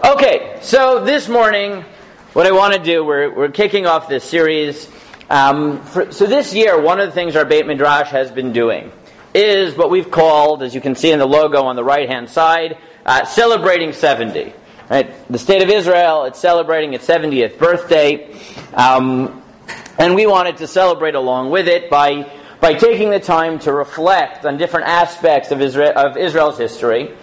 Okay, so this morning, what I want to do, we're kicking off this series. So this year, one of the things our Beit Midrash has been doing is what we've called, as you can see in the logo on the right-hand side, celebrating 70. Right? The state of Israel, it's celebrating its 70th birthday, and we wanted to celebrate along with it by taking the time to reflect on different aspects of Israel's history.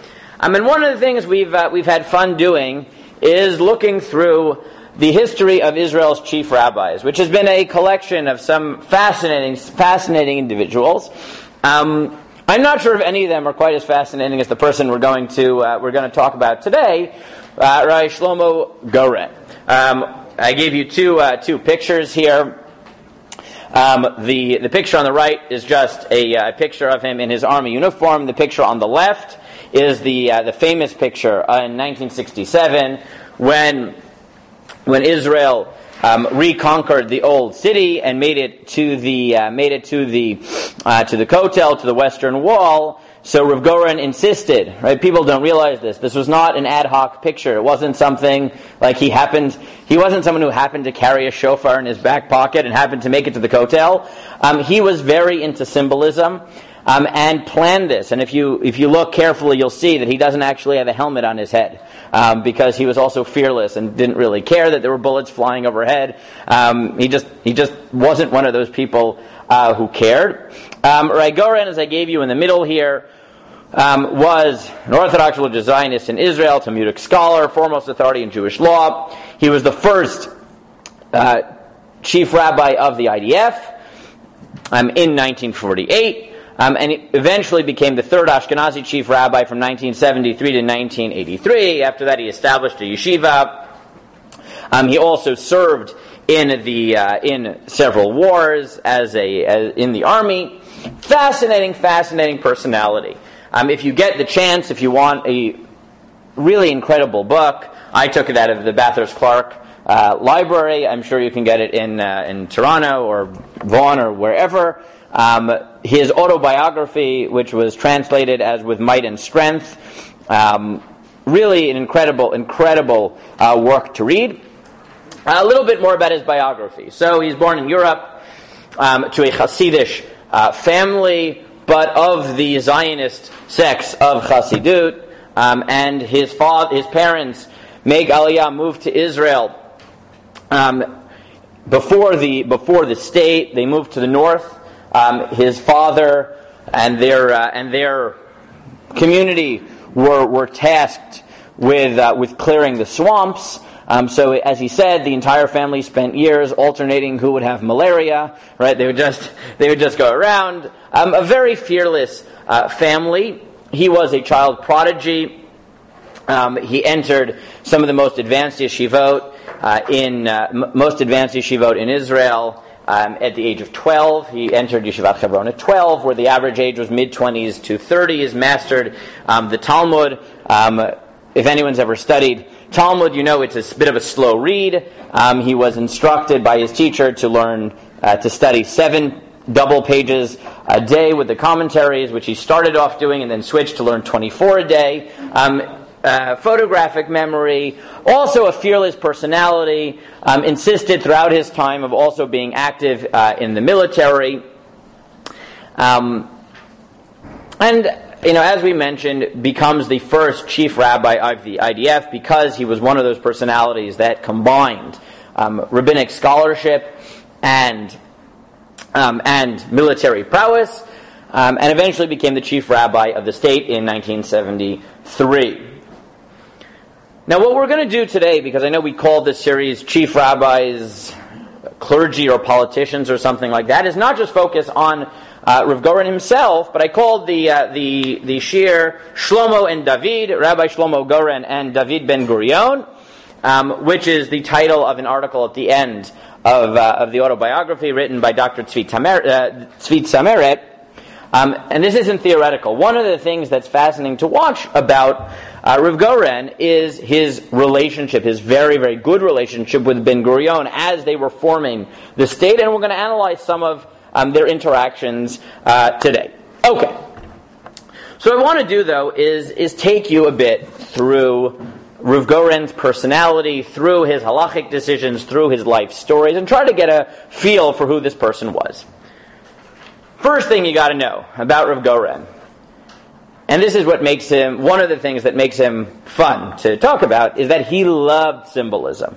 And one of the things we've had fun doing is looking through the history of Israel's chief rabbis, which has been a collection of some fascinating individuals. I'm not sure if any of them are quite as fascinating as the person we're going to talk about today, Rabbi Shlomo Goren. I gave you two pictures here. The picture on the right is just a picture of him in his army uniform. The picture on the left is the famous picture in 1967 when Israel reconquered the old city and made it to the Kotel, to the Western Wall. So Rav Goren insisted, right? People don't realize this. This was not an ad hoc picture. It wasn't something like he wasn't someone who happened to carry a shofar in his back pocket and happened to make it to the Kotel. He was very into symbolism. And planned this. And if you look carefully, you'll see that he doesn't actually have a helmet on his head, because he was also fearless and didn't really care that there were bullets flying overhead. He just wasn't one of those people who cared. Rabbi Goren, as I gave you in the middle here, was an Orthodox religious Zionist in Israel, Talmudic scholar, foremost authority in Jewish law. He was the first chief rabbi of the IDF in 1948. And he eventually became the third Ashkenazi chief rabbi from 1973 to 1983. After that, he established a yeshiva. He also served in several wars in the army. Fascinating personality. If you get the chance, if you want a really incredible book, I took it out of the Bathurst Clark library. I'm sure you can get it in Toronto or Vaughan or wherever. His autobiography, which was translated as With Might and Strength, really an incredible work to read. A little bit more about his biography. So he's born in Europe to a Hasidic family, but of the Zionist sects of Hasidut. And his parents, Meg Aliyah, moved to Israel before the state. They moved to the north. His father and their community were tasked with clearing the swamps. So, as he said, the entire family spent years alternating who would have malaria. Right? They would just go around. A very fearless family. He was a child prodigy. He entered some of the most advanced yeshivot in Israel. At the age of 12, he entered Yeshivat Hebron at 12, where the average age was mid-20s to 30s, mastered the Talmud. If anyone's ever studied Talmud, you know it's a bit of a slow read. He was instructed by his teacher to study 7 double pages a day with the commentaries, which he started off doing and then switched to learn 24 a day. Photographic memory, also a fearless personality, insisted throughout his time of also being active in the military. And, as we mentioned, becomes the first chief rabbi of the IDF because he was one of those personalities that combined rabbinic scholarship and military prowess, and eventually became the chief rabbi of the state in 1973. Now, what we're going to do today, because I know we called this series Chief Rabbis, Clergy, or Politicians, or something like that, is not just focus on Rav Goren himself, but I called the shir Shlomo and David, Rabbi Shlomo Goren and David ben Gurion, which is the title of an article at the end of the autobiography written by Dr. Tzvi Tzameret. And this isn't theoretical. One of the things that's fascinating to watch about Rav Goren is his relationship, his very, very good relationship with Ben Gurion as they were forming the state, and we're going to analyze some of their interactions today. Okay. So what I want to do, though, is take you a bit through Rav Goren's personality, through his halachic decisions, through his life stories, and try to get a feel for who this person was. First thing you got to know about Rav Goren, and this is what makes him, one of the things that makes him fun to talk about, is that he loved symbolism.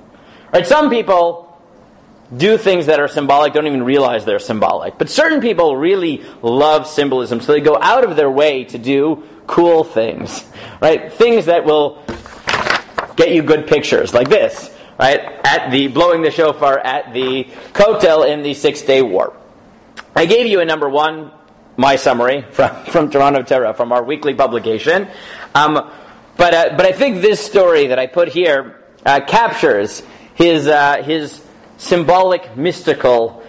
Right? Some people do things that are symbolic, don't even realize they're symbolic. But certain people really love symbolism, so they go out of their way to do cool things. Right? Things that will get you good pictures, like this. Right? At the blowing the shofar at the Kotel in the 6-Day War. I gave you a number one, my summary from Toronto Terra, from our weekly publication. But I think this story that I put here captures his symbolic, mystical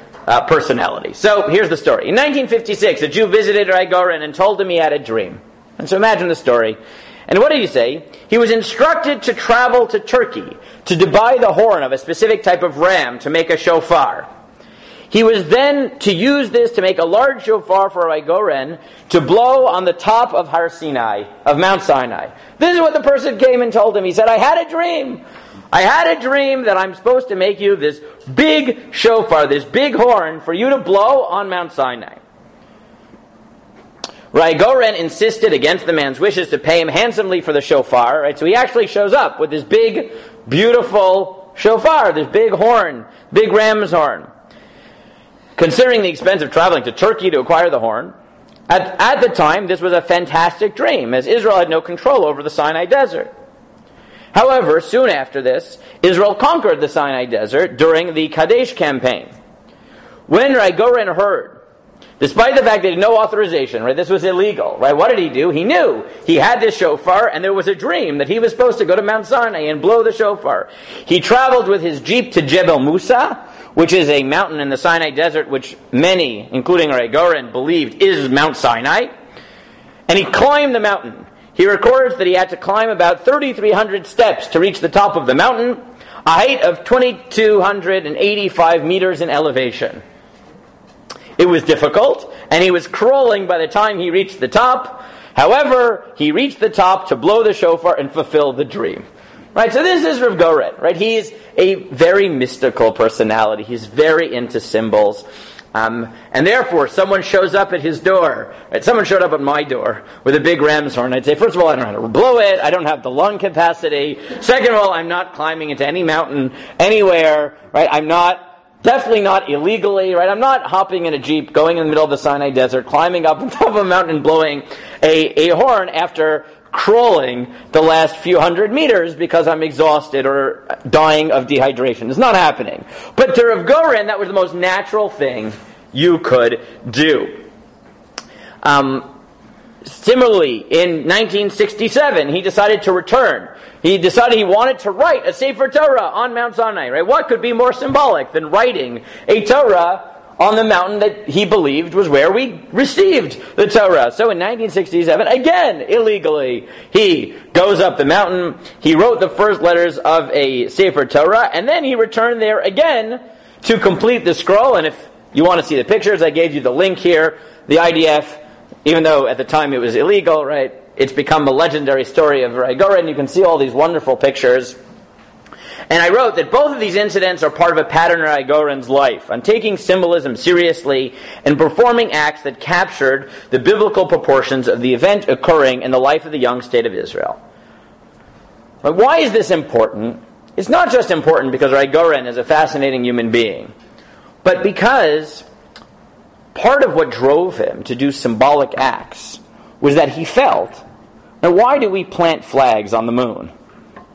personality. So here's the story. In 1956, a Jew visited Rabbi Goren and told him he had a dream. And so imagine the story. And what did he say? He was instructed to travel to Turkey to buy the horn of a specific type of ram to make a shofar. He was then to use this to make a large shofar for Rabbi Goren to blow on the top of Har Sinai, of Mount Sinai. This is what the person came and told him. He said, I had a dream. I had a dream that I'm supposed to make you this big shofar, this big horn, for you to blow on Mount Sinai. Rabbi Goren insisted against the man's wishes to pay him handsomely for the shofar. Right? So he actually shows up with this big, beautiful shofar, this big horn, big ram's horn. Considering the expense of traveling to Turkey to acquire the horn, at the time this was a fantastic dream, as Israel had no control over the Sinai desert. However, soon after this, Israel conquered the Sinai desert during the Kadesh campaign. When Rabbi Goren heard, despite the fact that he had no authorization, right, this was illegal, right, what did he do? He knew he had this shofar, and there was a dream that he was supposed to go to Mount Sinai and blow the shofar. He traveled with his jeep to Jebel Musa, which is a mountain in the Sinai desert, which many, including Rabbi Goren, believed is Mount Sinai. And he climbed the mountain. He records that he had to climb about 3,300 steps to reach the top of the mountain, a height of 2,285 meters in elevation. It was difficult, and he was crawling by the time he reached the top. However, he reached the top to blow the shofar and fulfill the dream. Right, so this is Rav Goren, right? He's a very mystical personality. He's very into symbols. And therefore, someone shows up at his door. Right? Someone showed up at my door with a big ram's horn. I'd say, first of all, I don't know how to blow it. I don't have the lung capacity. Second of all, I'm not climbing into any mountain anywhere. Right? I'm definitely not illegally. Right? I'm not hopping in a jeep, going in the middle of the Sinai desert, climbing up on top of a mountain and blowing a horn after crawling the last few hundred meters because I'm exhausted or dying of dehydration. It's not happening. But to Rav Goren, that was the most natural thing you could do. Similarly, in 1967, he decided to return. He decided he wanted to write a Sefer Torah on Mount Sinai. Right? What could be more symbolic than writing a Torah on the mountain that he believed was where we received the Torah? So in 1967, again, illegally, he goes up the mountain, he wrote the first letters of a Sefer Torah, and then he returned there again to complete the scroll. And if you want to see the pictures, I gave you the link here. The IDF, even though at the time it was illegal, right, it's become a legendary story of Rabbi Goren. You can see all these wonderful pictures. And I wrote that both of these incidents are part of a pattern in Rabbi Goren's life, on taking symbolism seriously and performing acts that captured the biblical proportions of the event occurring in the life of the young state of Israel. But why is this important? It's not just important because Rabbi Goren is a fascinating human being, but because part of what drove him to do symbolic acts was that he felt, now why do we plant flags on the moon?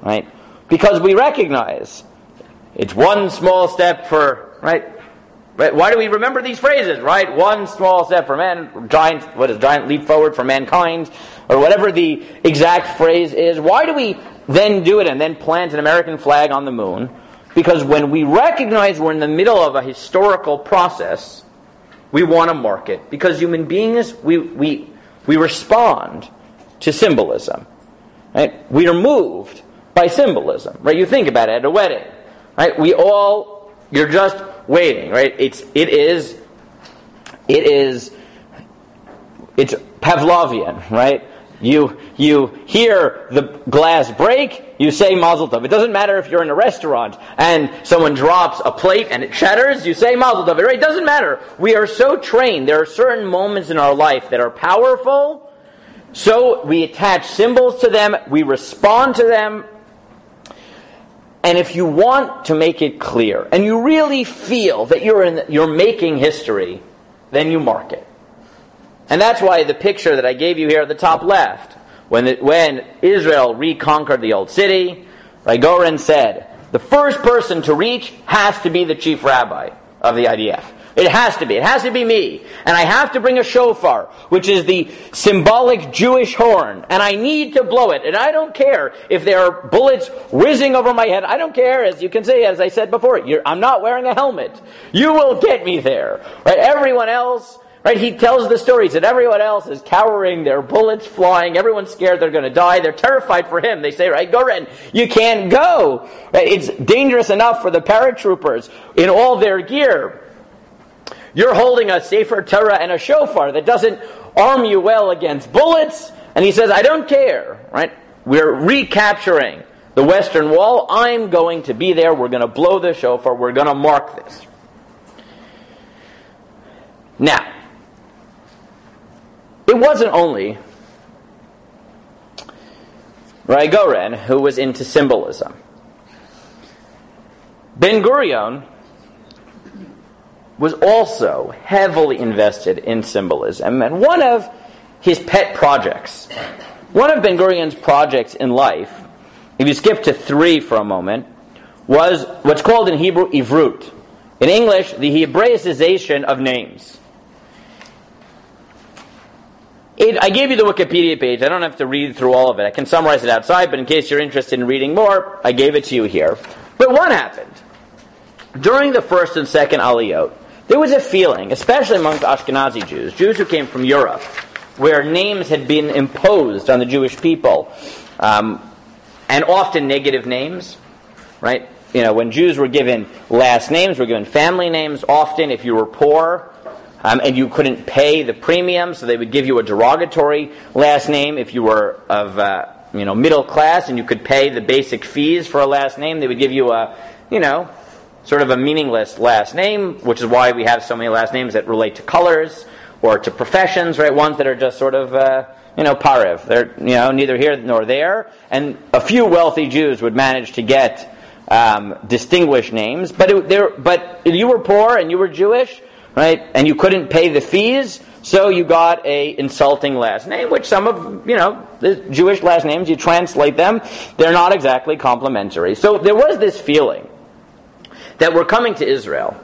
Right? Because we recognize it's one small step for, right? Why do we remember these phrases, right? One small step for man, giant leap forward for mankind, or whatever the exact phrase is. Why do we then do it and then plant an American flag on the moon? Because when we recognize we're in the middle of a historical process, we want to mark it. Because human beings, we respond to symbolism. Right? We are moved by symbolism, right? You think about it at a wedding, right? You're just waiting, right? It's Pavlovian, right? you hear the glass break, you say Mazel Tov. It doesn't matter if you're in a restaurant and someone drops a plate and it shatters, you say Mazel Tov. Right? It doesn't matter. We are so trained. There are certain moments in our life that are powerful, so we attach symbols to them, we respond to them. And if you want to make it clear, and you really feel that you're making history, then you mark it. And that's why the picture that I gave you here at the top left, when Israel reconquered the old city, Rabbi Goren said, the first person to reach has to be the chief rabbi of the IDF. It has to be. It has to be me. And I have to bring a shofar, which is the symbolic Jewish horn. And I need to blow it. And I don't care if there are bullets whizzing over my head. I don't care, as you can see, as I said before. I'm not wearing a helmet. You will get me there. Right? Everyone else, right? He tells the stories that everyone else is cowering. There are bullets flying. Everyone's scared they're going to die. They're terrified for him. They say, right, Goren, you can't go. Right? It's dangerous enough for the paratroopers in all their gear. You're holding a Sefer Torah and a shofar that doesn't arm you well against bullets. And he says, I don't care. Right? We're recapturing the Western Wall. I'm going to be there. We're going to blow the shofar. We're going to mark this. Now, it wasn't only Rabbi Goren who was into symbolism. Ben Gurion was also heavily invested in symbolism. And one of his pet projects, one of Ben Gurion's projects in life, if you skip to 3 for a moment, was what's called in Hebrew Ivrut. In English, the Hebraicization of names. I gave you the Wikipedia page. I don't have to read through all of it. I can summarize it outside, but in case you're interested in reading more, I gave it to you here. But what happened? During the first and second Aliyot, there was a feeling, especially amongst Ashkenazi Jews who came from Europe, where names had been imposed on the Jewish people, and often negative names, right? You know, when Jews were given last names, were given family names, often if you were poor, and you couldn't pay the premium, so they would give you a derogatory last name. If you were of middle class and you could pay the basic fees for a last name, they would give you a, sort of a meaningless last name, which is why we have so many last names that relate to colors or to professions, right? Ones that are just sort of, parev. They're, neither here nor there. And a few wealthy Jews would manage to get distinguished names. But if you were poor and you were Jewish, right, and you couldn't pay the fees, so you got a insulting last name, which some of, the Jewish last names, you translate them, they're not exactly complimentary. So there was this feeling that we're coming to Israel.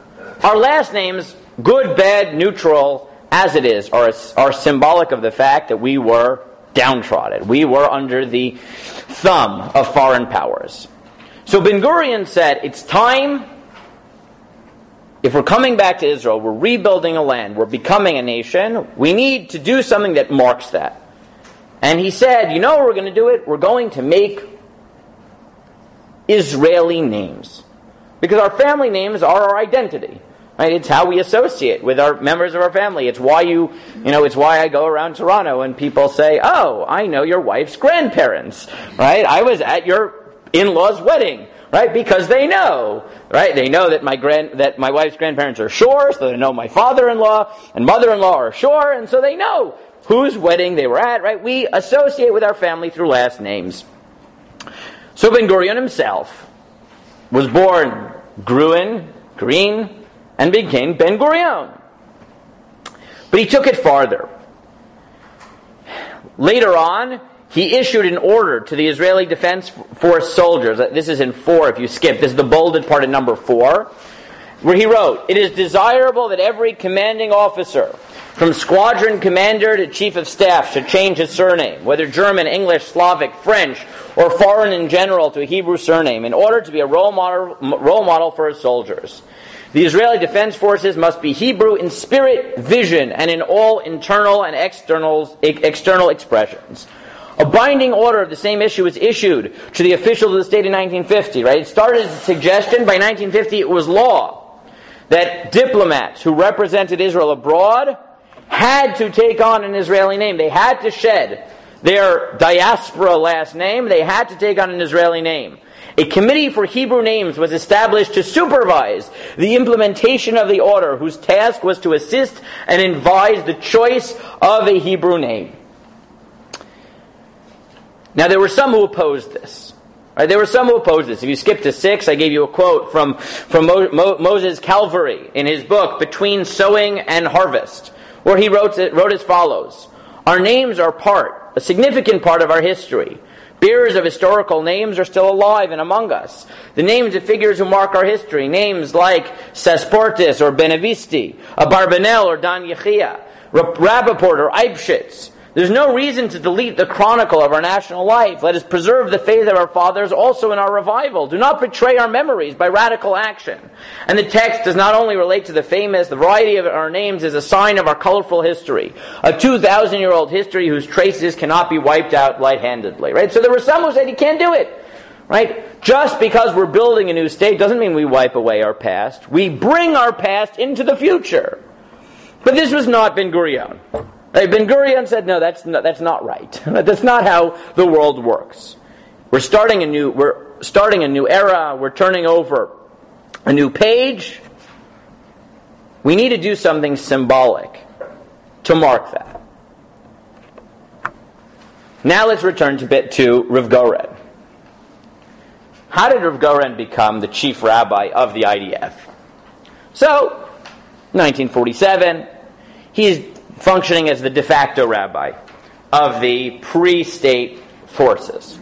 Our last names, good, bad, neutral, as it is, are symbolic of the fact that we were downtrodden. We were under the thumb of foreign powers. So Ben Gurion said, it's time, if we're coming back to Israel, we're rebuilding a land, we're becoming a nation, we need to do something that marks that. And he said, you know how we're going to do it? We're going to make Israeli names. Because our family names are our identity. Right? It's how we associate with our members of our family. It's why it's why I go around Toronto and people say, oh, I know your wife's grandparents. Right? I was at your in-law's wedding. Right? Because they know. Right? They know that my wife's grandparents are Shore, so they know my father-in-law and mother-in-law are Shore, and so they know whose wedding they were at. Right? We associate with our family through last names. So Ben Gurion himself was born Green, and became Ben Gurion. But he took it farther. Later on, he issued an order to the Israeli Defense Force soldiers. This is in 4, if you skip. This is the bolded part of number 4, where he wrote, it is desirable that every commanding officer, from squadron commander to chief of staff, should change his surname, whether German, English, Slavic, French, or foreign in general, to a Hebrew surname, in order to be a role model for his soldiers. The Israeli Defense Forces must be Hebrew in spirit, vision, and in all internal and external expressions. A binding order of the same issue was issued to the officials of the state in 1950. Right? It started as a suggestion. By 1950, it was law that diplomats who represented Israel abroad had to take on an Israeli name. They had to shed their diaspora last name, they had to take on an Israeli name. A committee for Hebrew names was established to supervise the implementation of the order, whose task was to assist and advise the choice of a Hebrew name. Now, there were some who opposed this. Right? There were some who opposed this. If you skip to 6, I gave you a quote from Moses Calvary in his book, Between Sowing and Harvest, where he wrote as follows: "Our names are a significant part of our history. Bearers of historical names are still alive and among us. The names of figures who mark our history, names like Sasportis or Benevisti, Abarbanel or Dan Yechia, Rappaport or Eibschitz. There's no reason to delete the chronicle of our national life. Let us preserve the faith of our fathers also in our revival. Do not betray our memories by radical action." And the text does not only relate to the famous, the variety of our names is a sign of our colorful history. A 2,000-year-old history whose traces cannot be wiped out light-handedly. Right? So there were some who said you can't do it. Right? Just because we're building a new state doesn't mean we wipe away our past. We bring our past into the future. But this was not Ben Gurion. Ben Gurion said, no, that's not right. That's not how the world works. We're starting a new era. We're turning over a new page. We need to do something symbolic to mark that. Now let's return to Rav Goren. How did Rav Goren become the chief rabbi of the IDF? So, 1947, he's functioning as the de facto rabbi of the pre-state forces.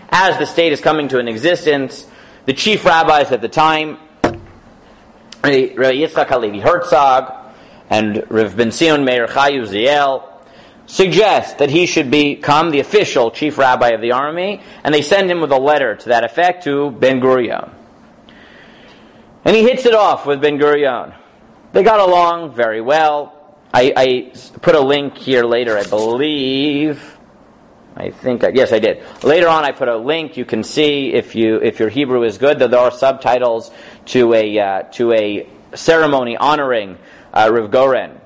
As the state is coming to an existence, the chief rabbis at the time, Rabbi Yitzchak HaLevi Herzog and Rav Ben Zion Meir Chai Uziel, suggest that he should become the official chief rabbi of the army, and they send him with a letter to that effect to Ben Gurion. And he hits it off with Ben Gurion. They got along very well. I put a link here later, I believe. Yes, I did. Later on, I put a link. You can see if your Hebrew is good, that there are subtitles to a ceremony honoring Rav Goren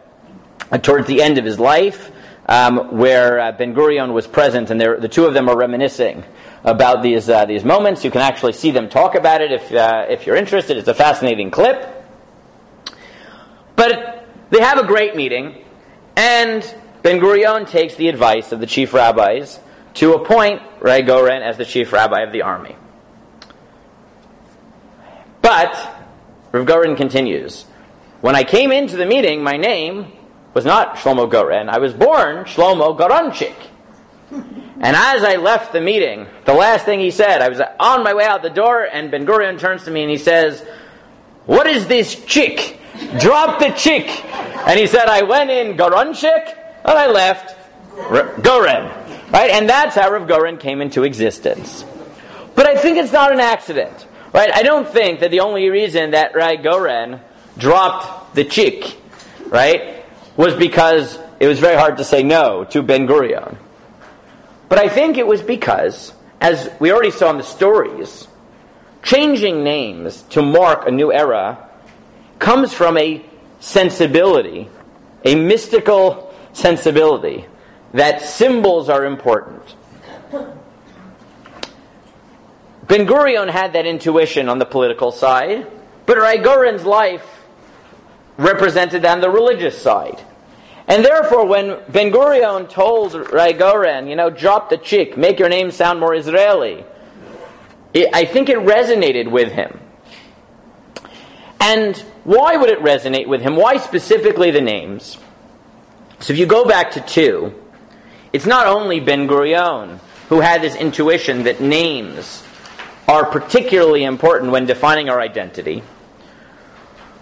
towards the end of his life, where Ben Gurion was present, and the two of them are reminiscing about these moments. You can actually see them talk about it if you're interested. It's a fascinating clip. But they have a great meeting, and Ben Gurion takes the advice of the chief rabbis to appoint Rabbi Goren as the chief rabbi of the army. But Rav Goren continues, "When I came into the meeting, my name was not Shlomo Goren. I was born Shlomo Goronchik. And as I left the meeting, the last thing he said, I was on my way out the door, and Ben Gurion turns to me and he says, 'What is this chick? Drop the chick.' And he said, I went in Goronchik, and I left Goren." Right? And that's how Rav Goren came into existence. But I think it's not an accident. Right? I don't think that the only reason that Rabbi Goren dropped the chick, right, was because it was very hard to say no to Ben Gurion. But I think it was because, as we already saw in the stories, changing names to mark a new era comes from a sensibility, a mystical sensibility, that symbols are important. Ben Gurion had that intuition on the political side, but Rabbi Goren's life represented on the religious side. And therefore, when Ben Gurion told Rabbi Goren, drop the chick, make your name sound more Israeli, I think it resonated with him. And why would it resonate with him? Why specifically the names? So if you go back to 2, it's not only Ben Gurion who had this intuition that names are particularly important when defining our identity.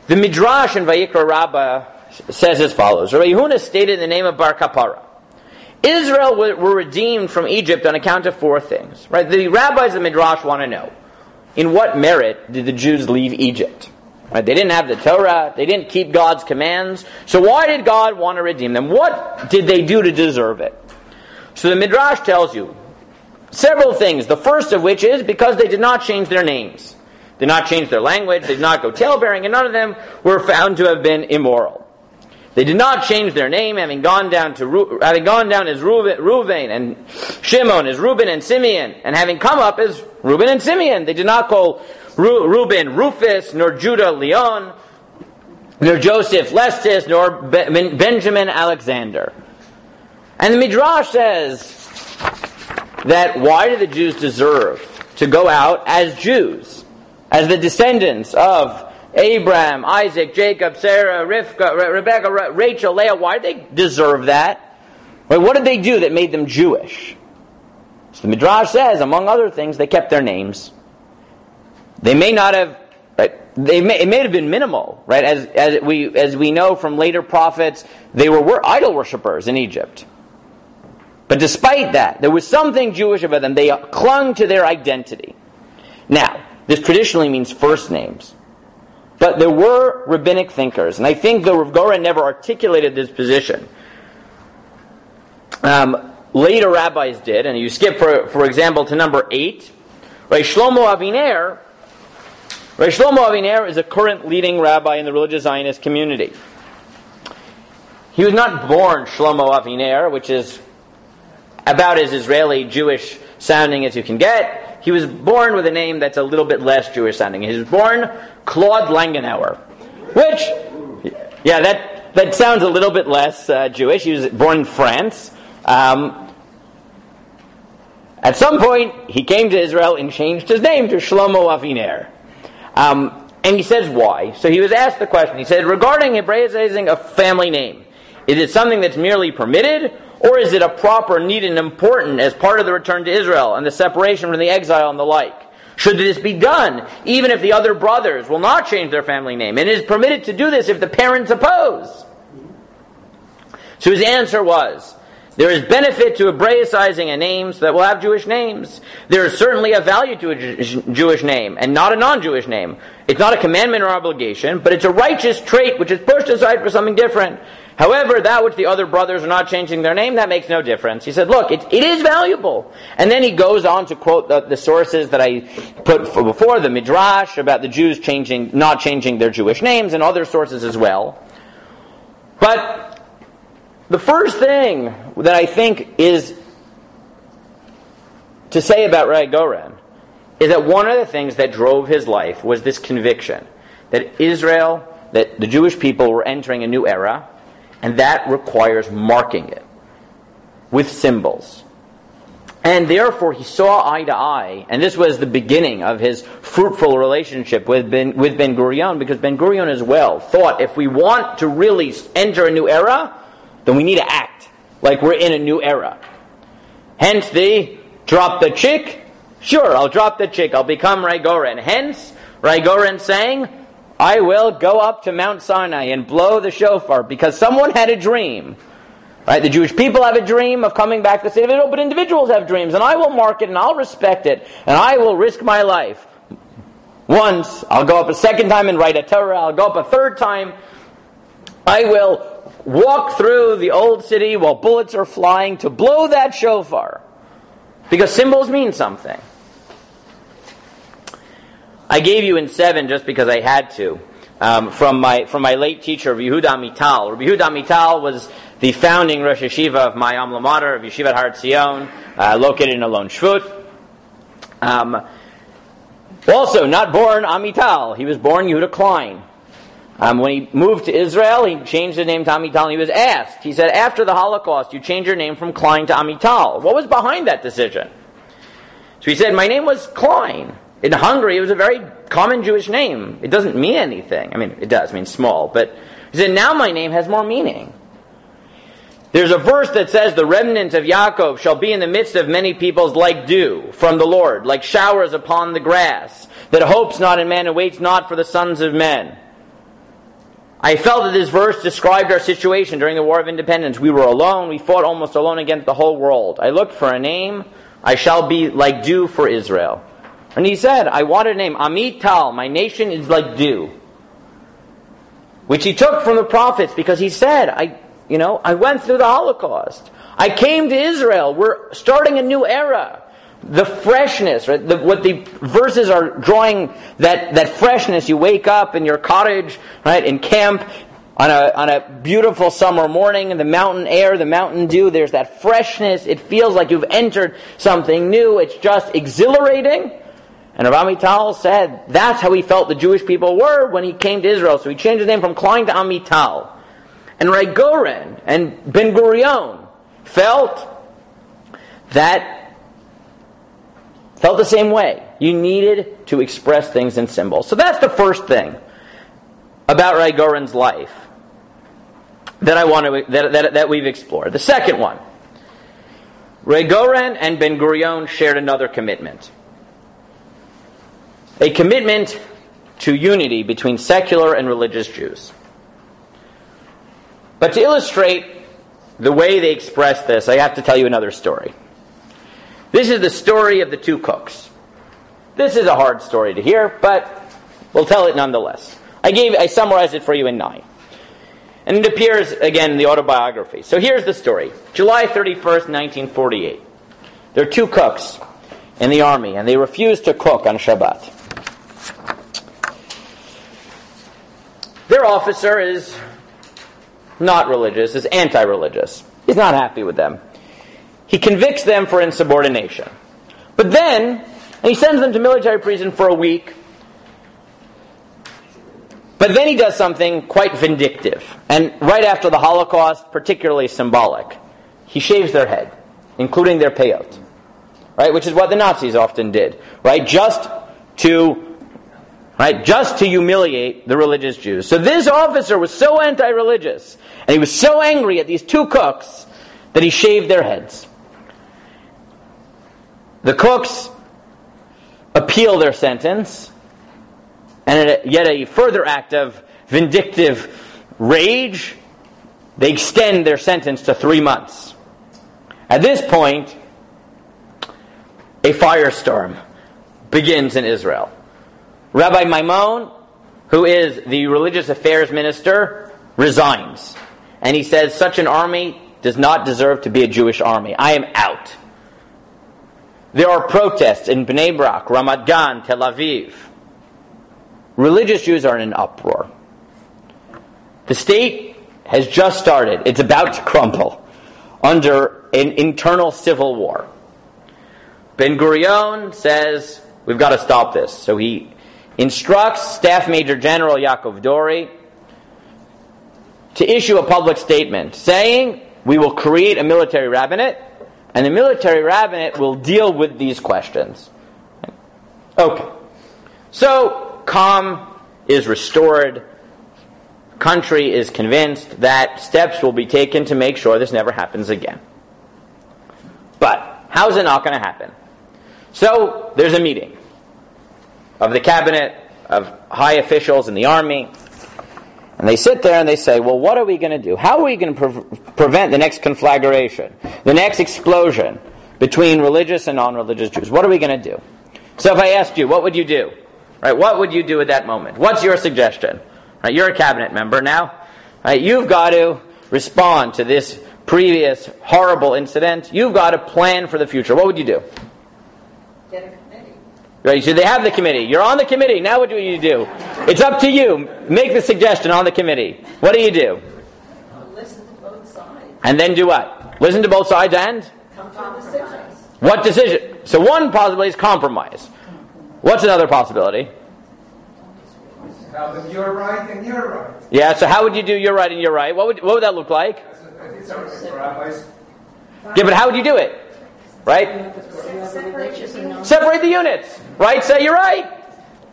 The Midrash in Vayikra Rabbah says as follows. Rabbi Yehuna stated in the name of Bar Kapara, Israel were redeemed from Egypt on account of 4 things. Right? The rabbis of Midrash want to know, in what merit did the Jews leave Egypt? Right? They didn't have the Torah. They didn't keep God's commands. So why did God want to redeem them? What did they do to deserve it? So the Midrash tells you several things. The first of which is because they did not change their names. They did not change their language. They did not go talebearing. And none of them were found to have been immoral. They did not change their name, having gone down as Reuven and Shimon as Reuben and Simeon, and having come up as Reuben and Simeon. They did not call Reuben Rufus, nor Judah Leon, nor Joseph Lestis, nor Benjamin Alexander. And the Midrash says that why do the Jews deserve to go out as Jews, as the descendants of Abraham, Isaac, Jacob, Sarah, Rebecca, Rachel, Leah? Why do they deserve that? Well, what did they do that made them Jewish? So the Midrash says, among other things, they kept their names. They may not have, right? It may have been minimal, right? As we know from later prophets, they were idol worshippers in Egypt. But despite that, there was something Jewish about them. They clung to their identity. Now, this traditionally means first names. But there were rabbinic thinkers, and I think the Rav Goren never articulated this position. Later rabbis did, and you skip, for example, to number 8. Rabbi Shlomo Aviner is a current leading rabbi in the religious Zionist community. He was not born Shlomo Aviner, which is about as Israeli Jewish sounding as you can get. He was born with a name that's a little bit less Jewish sounding. He was born Claude Langenauer, which, yeah, that sounds a little bit less Jewish. He was born in France. At some point, he came to Israel and changed his name to Shlomo Aviner. And he says why. So he was asked the question. He said, regarding Hebraizing a family name, is it something that's merely permitted, or is it a proper, need, and important as part of the return to Israel and the separation from the exile and the like? Should this be done, even if the other brothers will not change their family name? And it is permitted to do this if the parents oppose. So his answer was, there is benefit to Hebraicizing a name so that we'll have Jewish names. There is certainly a value to a Jewish name and not a non-Jewish name. It's not a commandment or obligation, but it's a righteous trait which is pushed aside for something different. However, that which the other brothers are not changing their name, that makes no difference. He said, look, it is valuable. And then he goes on to quote the sources that I put before, the Midrash, about the Jews not changing their Jewish names, and other sources as well. But the first thing that I think is to say about Rabbi Goren is that one of the things that drove his life was this conviction that Israel, that the Jewish people were entering a new era, and that requires marking it with symbols. And therefore he saw eye to eye, and this was the beginning of his fruitful relationship with Ben Gurion, because Ben Gurion as well thought if we want to really enter a new era, then we need to act like we're in a new era. Hence the drop the chick, sure, I'll drop the chick, I'll become Rabbi Goren. Hence, Rabbi Goren saying, I will go up to Mount Sinai and blow the shofar, because someone had a dream. Right? The Jewish people have a dream of coming back to the city of Israel, but individuals have dreams, and I will mark it, and I'll respect it, and I will risk my life. Once, I'll go up a second time and write a Torah, I'll go up a third time, I will walk through the old city while bullets are flying to blow that shofar. Because symbols mean something. I gave you in 7 just because I had to, from my late teacher, Rabbi Yehuda Amital. Rabbi Yehuda Amital was the founding Rosh Yeshiva of my alma mater, of Yeshivat Har Tzion, located in Alon Shvut. Also, not born Amital. He was born Yehuda Klein. When he moved to Israel, he changed his name to Amital, and he was asked, he said, after the Holocaust, you changed your name from Klein to Amital. What was behind that decision? So he said, my name was Klein. In Hungary, it was a very common Jewish name. It doesn't mean anything. I mean, it does mean small, but he said, now my name has more meaning. There's a verse that says, the remnant of Yaakov shall be in the midst of many peoples like dew from the Lord, like showers upon the grass, that hopes not in man and waits not for the sons of men. I felt that this verse described our situation during the War of Independence. We were alone. We fought almost alone against the whole world. I looked for a name. I shall be like dew for Israel. And he said, I wanted a name. Amital, my nation is like dew. Which he took from the prophets because he said, I went through the Holocaust. I came to Israel. We're starting a new era. The freshness, right? What the verses are drawing, that freshness. You wake up in your cottage, right, in camp, on a beautiful summer morning, in the mountain air, the mountain dew, there's that freshness. It feels like you've entered something new. It's just exhilarating. And Rabbi Amital said that's how he felt the Jewish people were when he came to Israel. So he changed his name from Klein to Amital. And Rabbi Goren and Ben Gurion felt the same way. You needed to express things in symbols. So that's the first thing about Rabbi Goren's life that we've explored. The second one, Rabbi Goren and Ben Gurion shared another commitment. A commitment to unity between secular and religious Jews. But to illustrate the way they expressed this, I have to tell you another story. This is the story of the two cooks. This is a hard story to hear, but we'll tell it nonetheless. I summarized it for you in 9. And it appears, again, in the autobiography. So here's the story. July 31st, 1948. There are two cooks in the army, and they refuse to cook on Shabbat. Their officer is not religious, is anti-religious. He's not happy with them. He convicts them for insubordination. But then, and he sends them to military prison for a week. But then he does something quite vindictive. And right after the Holocaust, particularly symbolic. He shaves their head, including their peyot. Right? Which is what the Nazis often did. Right? Just to humiliate the religious Jews. So this officer was so anti-religious, and he was so angry at these two cooks, that he shaved their heads. The cooks appeal their sentence, and yet a further act of vindictive rage, they extend their sentence to 3 months. At this point, a firestorm begins in Israel. Rabbi Maimon, who is the religious affairs minister, resigns. And he says, such an army does not deserve to be a Jewish army. I am out. There are protests in Bnei Brak, Ramat Gan, Tel Aviv. Religious Jews are in an uproar. The state has just started. It's about to crumble under an internal civil war. Ben Gurion says, we've got to stop this. So he instructs Staff Major General Yaakov Dori to issue a public statement saying, we will create a military rabbinate, and the military rabbinate will deal with these questions. Okay. So, calm is restored. Country is convinced that steps will be taken to make sure this never happens again. But, how's it not going to happen? So, there's a meeting of the cabinet, of high officials in the army, and they sit there and they say, well, what are we going to do? How are we going to prevent the next conflagration, the next explosion between religious and non-religious Jews? What are we going to do? So if I asked you, what would you do? Right? What would you do at that moment? What's your suggestion? Right? You're a cabinet member now. Right? You've got to respond to this previous horrible incident. You've got to plan for the future. What would you do? Get a committee. Right, so they have the committee. You're on the committee. Now what do you do? It's up to you. Make the suggestion on the committee. What do you do? Listen to both sides. And then do what? Listen to both sides and? Come to decisions. What decision? So one possibility is compromise. What's another possibility? Now that you're right and you're right. Yeah, so how would you do you're right and you're right? What would that look like? It's okay for rabbis. Yeah, but how would you do it? Right? Separate the units. Right? Say you're right.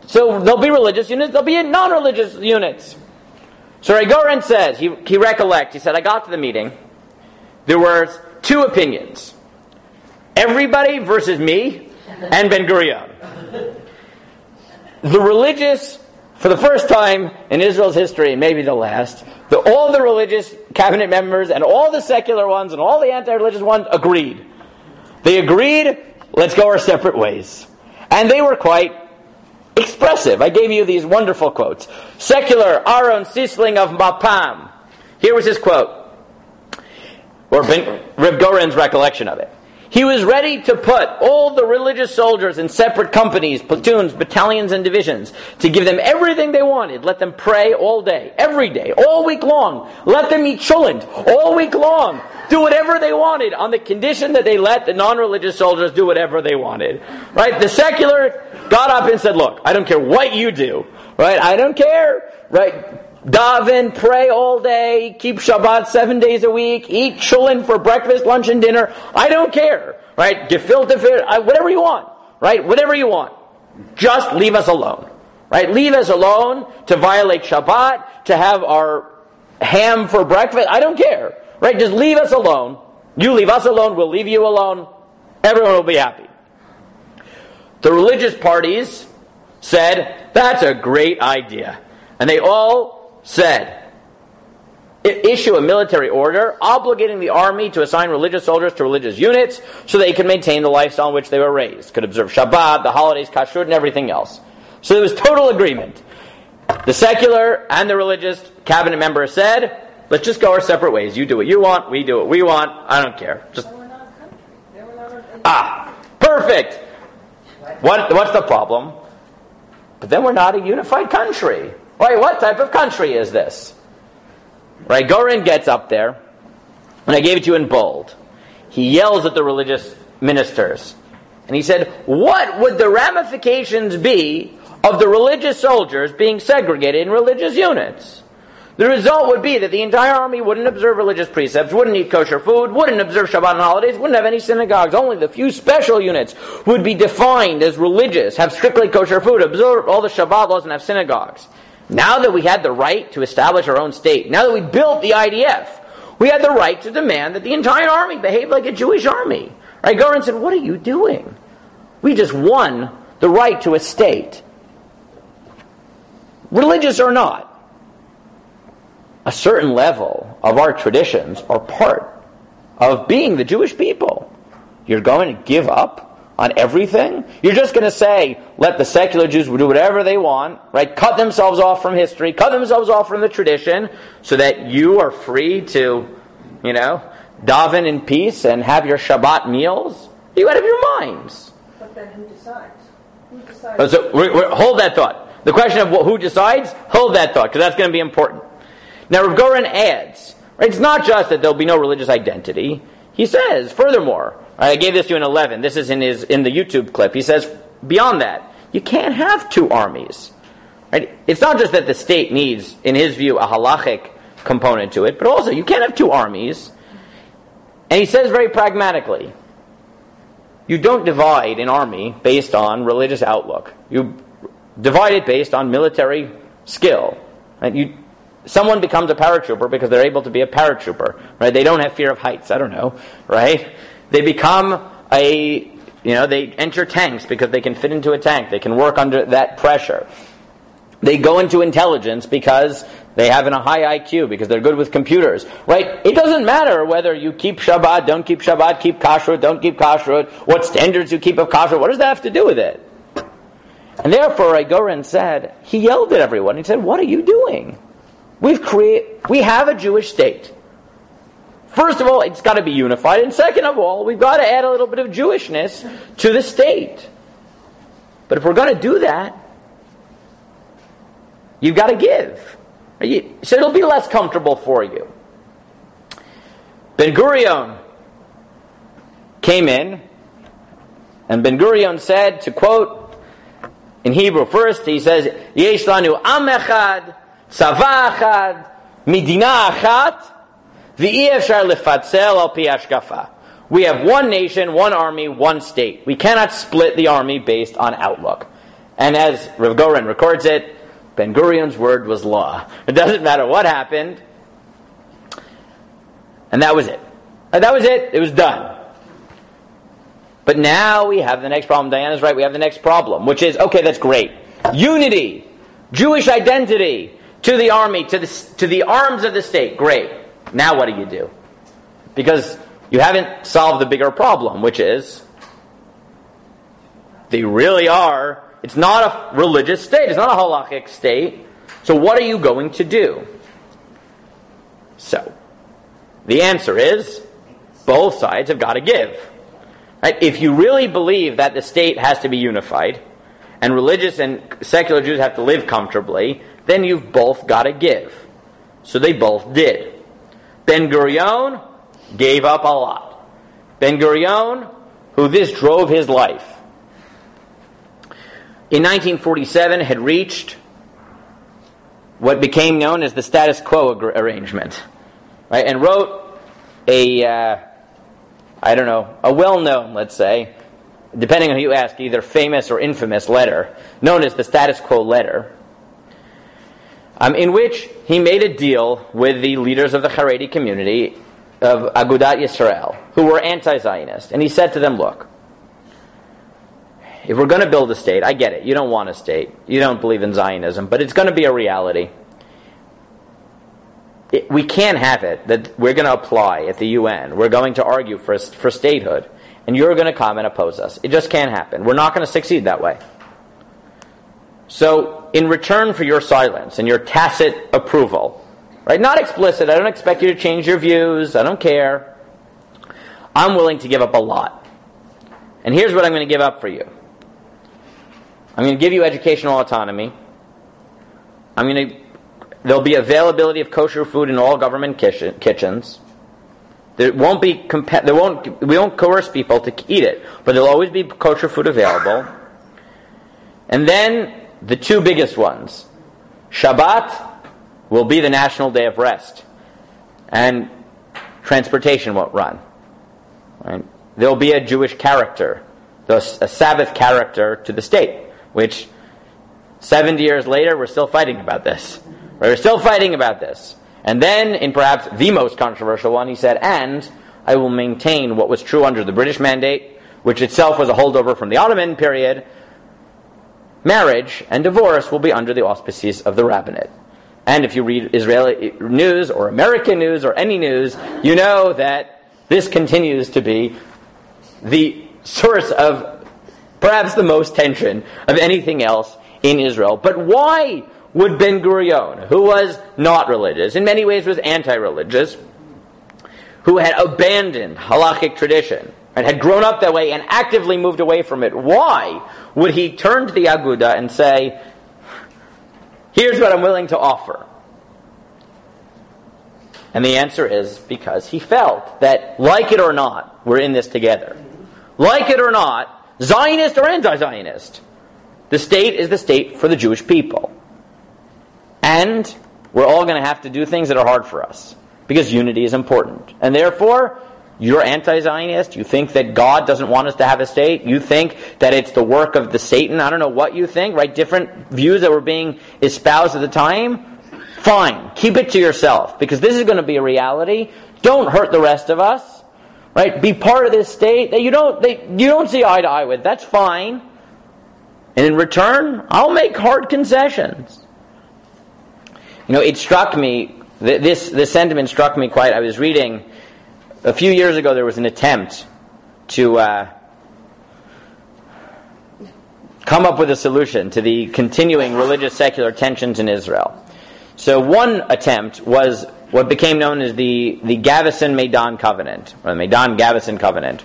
So there'll be religious units, there'll be non-religious units. So Rabbi Goren says, he recollects, he said, I got to the meeting. There were two opinions. Everybody versus me and Ben Gurion. The religious, for the first time in Israel's history, and maybe the last, all the religious cabinet members and all the secular ones and all the anti-religious ones agreed. They agreed, let's go our separate ways. And they were quite expressive. I gave you these wonderful quotes. Secular Aaron Sisling of Mapam. Here was his quote, or Reb Goren's recollection of it. He was ready to put all the religious soldiers in separate companies, platoons, battalions, and divisions to give them everything they wanted. Let them pray all day, every day, all week long. Let them eat cholent all week long. Do whatever they wanted on the condition that they let the non-religious soldiers do whatever they wanted. Right? The secular got up and said, look, I don't care what you do. Right? I don't care. Right? Daven, pray all day, keep Shabbat 7 days a week, eat cholent for breakfast, lunch, and dinner. I don't care, right? Gefilte, whatever you want, right? Whatever you want. Just leave us alone, right? Leave us alone to violate Shabbat, to have our ham for breakfast. I don't care, right? Just leave us alone. You leave us alone, we'll leave you alone. Everyone will be happy. The religious parties said, that's a great idea. And they all said, issue a military order obligating the army to assign religious soldiers to religious units so they could maintain the lifestyle in which they were raised, could observe Shabbat, the holidays, kashrut, and everything else. So there was total agreement. The secular and the religious cabinet members said, let's just go our separate ways. You do what you want, we do what we want, I don't care. Just perfect! What's the problem? But then we're not a unified country. Right, what type of country is this? Right, Goren gets up there, and I gave it to you in bold. He yells at the religious ministers, and he said, what would the ramifications be of the religious soldiers being segregated in religious units? The result would be that the entire army wouldn't observe religious precepts, wouldn't eat kosher food, wouldn't observe Shabbat and holidays, wouldn't have any synagogues. Only the few special units would be defined as religious, have strictly kosher food, observe all the Shabbat laws, and have synagogues. Now that we had the right to establish our own state, now that we built the IDF, we had the right to demand that the entire army behave like a Jewish army. Right? Goren said, what are you doing? We just won the right to a state. Religious or not, a certain level of our traditions are part of being the Jewish people. You're going to give up on everything? You're just going to say, let the secular Jews do whatever they want, right? Cut themselves off from history, cut themselves off from the tradition, so that you are free to, daven in peace and have your Shabbat meals? You out of your minds. But then who decides? Who decides? So hold that thought. The question of who decides, hold that thought, because that's going to be important. Now, Rav Goren adds, right, it's not just that there'll be no religious identity. He says, furthermore, I gave this to you in 11. This is in the YouTube clip. He says, beyond that, you can't have two armies. Right? It's not just that the state needs, in his view, a halachic component to it, but also you can't have two armies. And he says very pragmatically, you don't divide an army based on religious outlook. You divide it based on military skill. Right? Someone becomes a paratrooper because they're able to be a paratrooper. Right? They don't have fear of heights. I don't know. Right? They become they enter tanks because they can fit into a tank. They can work under that pressure. They go into intelligence because they have a high IQ, because they're good with computers. Right? It doesn't matter whether you keep Shabbat, don't keep Shabbat, keep kashrut, don't keep kashrut, what standards you keep of kashrut. What does that have to do with it? And therefore, Goren said, he yelled at everyone. He said, what are you doing? We have a Jewish state. First of all, it's got to be unified. And second of all, we've got to add a little bit of Jewishness to the state. But if we're going to do that, you've got to give. So it'll be less comfortable for you. Ben Gurion came in, and Ben Gurion said, to quote in Hebrew first, he says, Yesh lanu am echad, tzava echad, midina achat, v'iyefshar lefatzel al pi hashkafa. We have one nation, one army, one state. We cannot split the army based on outlook. And as Rav Goren records it, Ben Gurion's word was law. It doesn't matter what happened. And that was it. That was it. It was done. But now we have the next problem. Diana's right. We have the next problem, which is, okay, that's great. Unity, Jewish identity to the army, to the arms of the state. Great. Now what do? Because you haven't solved the bigger problem, which is they really are. It's not a religious state. It's not a halachic state. So what are you going to do? So, the answer is, both sides have got to give. Right? If you really believe that the state has to be unified, and religious and secular Jews have to live comfortably, then you've both got to give. So they both did. Ben Gurion gave up a lot. Ben Gurion, who this drove his life, in 1947 had reached what became known as the status quo arrangement, right? And wrote a well-known, let's say, depending on who you ask, either famous or infamous letter, known as the status quo letter, in which he made a deal with the leaders of the Haredi community of Agudat Yisrael, who were anti-Zionist. And he said to them, look, if we're going to build a state, I get it, you don't want a state, you don't believe in Zionism, but it's going to be a reality. We can't have it that we're going to apply at the UN, we're going to argue for statehood, and you're going to come and oppose us. It just can't happen. We're not going to succeed that way. So, in return for your silence and your tacit approval, right? Not explicit, I don't expect you to change your views, I don't care. I'm willing to give up a lot. And here's what I'm going to give up for you. I'm going to give you educational autonomy. There'll be availability of kosher food in all government kitchens. We won't coerce people to eat it, but there'll always be kosher food available. And then the two biggest ones. Shabbat will be the national day of rest, and transportation won't run. Right? There'll be a Jewish character, a Sabbath character to the state, which 70 years later we're still fighting about this. Right? We're still fighting about this. And then, in perhaps the most controversial one, he said, and I will maintain what was true under the British Mandate, which itself was a holdover from the Ottoman period. Marriage and divorce will be under the auspices of the rabbinate. And if you read Israeli news or American news or any news, you know that this continues to be the source of perhaps the most tension of anything else in Israel. But why would Ben Gurion, who was not religious, in many ways was anti-religious, who had abandoned halachic tradition, and had grown up that way and actively moved away from it, why would he turn to the Aguda and say, here's what I'm willing to offer? And the answer is because he felt that, like it or not, we're in this together. Like it or not, Zionist or anti-Zionist, the state is the state for the Jewish people. And we're all going to have to do things that are hard for us, because unity is important. And therefore, you're anti-Zionist, you think that God doesn't want us to have a state, you think that it's the work of the Satan, I don't know what you think, right? Different views that were being espoused at the time. Fine, keep it to yourself, because this is going to be a reality. Don't hurt the rest of us, right? Be part of this state that you don't see eye to eye with. That's fine. And in return, I'll make hard concessions. It struck me, this sentiment struck me quite. I was reading, a few years ago there was an attempt to come up with a solution to the continuing religious secular tensions in Israel. So one attempt was what became known as the Gavesson-Maidan Covenant, or the Maidan-Gavesson Covenant,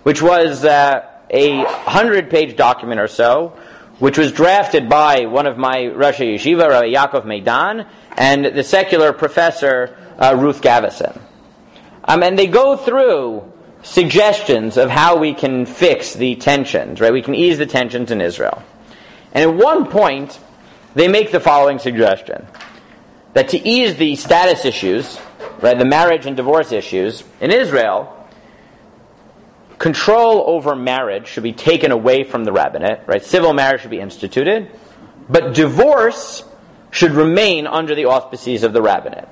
which was a 100-page document or so, which was drafted by one of my Rosh Yeshiva, Rabbi Yaakov Maidan, and the secular professor, Ruth Gavesson. And they go through suggestions of how we can fix the tensions, right? We can ease the tensions in Israel. And at one point, they make the following suggestion, that to ease the status issues, right, the marriage and divorce issues in Israel, control over marriage should be taken away from the rabbinate, right? Civil marriage should be instituted, but divorce should remain under the auspices of the rabbinate.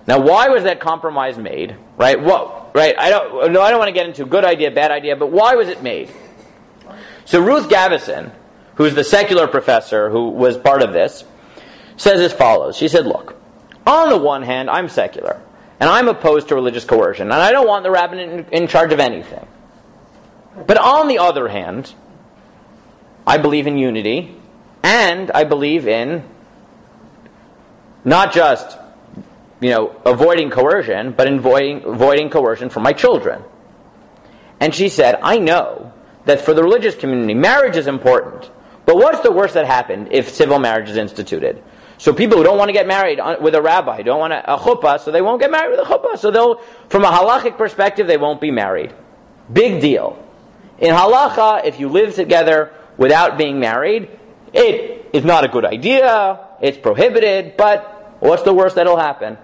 Now, why was that compromise made? Right? Right? I don't want to get into good idea, bad idea, but why was it made? So Ruth Gavesson, who's the secular professor who was part of this, says as follows. She said, look, on the one hand, I'm secular, and I'm opposed to religious coercion, and I don't want the rabbinate in charge of anything. But on the other hand, I believe in unity, and I believe in not just, avoiding coercion, but avoiding coercion from my children. And she said, I know that for the religious community, marriage is important. But what's the worst that happened if civil marriage is instituted? So people who don't want to get married with a rabbi, don't want a chuppah, so they won't get married with a chuppah. So they'll, from a halachic perspective, they won't be married. Big deal. In halacha, if you live together without being married, it is not a good idea, it's prohibited, but what's the worst that'll happen?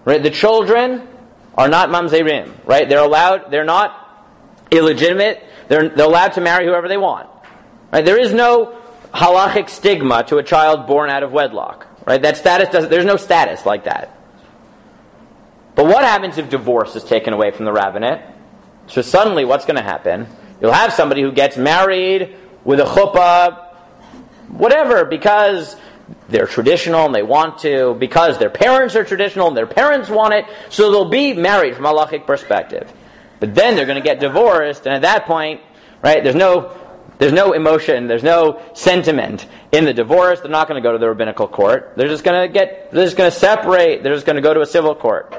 Right? The children are not mamzerim, right? They're not illegitimate, they're allowed to marry whoever they want. Right? There is no halachic stigma to a child born out of wedlock. Right? That status there's no status like that. But what happens if divorce is taken away from the rabbinate? So suddenly what's going to happen? You'll have somebody who gets married with a chuppah, whatever, because they're traditional and they want to, because their parents are traditional and their parents want it, so they'll be married from a halachic perspective. But then they're going to get divorced, and at that point, right, there's no emotion, there's no sentiment in the divorce. They're not going to go to the rabbinical court. They're just going to separate. They're just going to go to a civil court.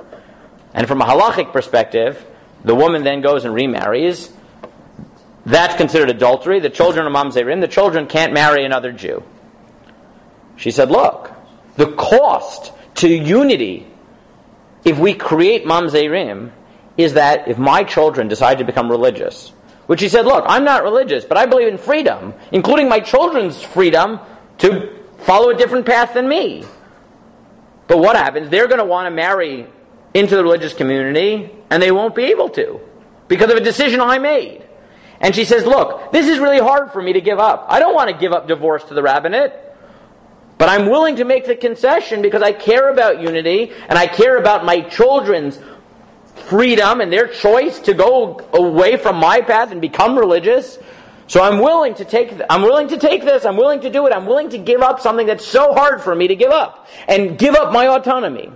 And from a halachic perspective, the woman then goes and remarries. That's considered adultery. The children are mamzerim. The children can't marry another Jew. She said, look, the cost to unity, if we create mamzerim, is that if my children decide to become religious, which he said, look, I'm not religious, but I believe in freedom, including my children's freedom to follow a different path than me. But what happens? They're going to want to marry into the religious community, and they won't be able to, because of a decision I made. And she says, look, this is really hard for me to give up. I don't want to give up divorce to the rabbinate, but I'm willing to make the concession because I care about unity, and I care about my children's freedom and their choice to go away from my path and become religious. So I'm willing to take this. I'm willing to do it. I'm willing to give up something that's so hard for me to give up, and give up my autonomy.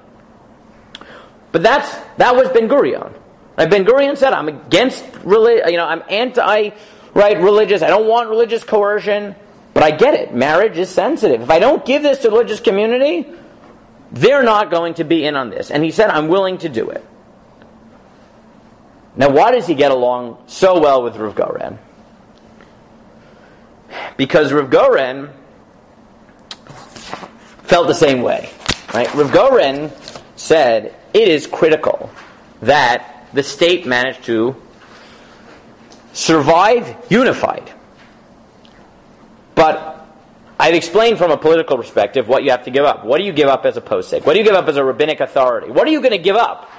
But that was Ben Gurion. Right? Ben Gurion said, I'm against I'm anti-religious. I don't want religious coercion. But I get it. Marriage is sensitive. If I don't give this to the religious community, they're not going to be in on this. And he said, I'm willing to do it. Now, why does he get along so well with Rav Goren? Because Rav Goren felt the same way. Right? Rav Goren said, it is critical that the state manage to survive unified. But I've explained from a political perspective what you have to give up. What do you give up as a posek? What do you give up as a rabbinic authority? What are you going to give up?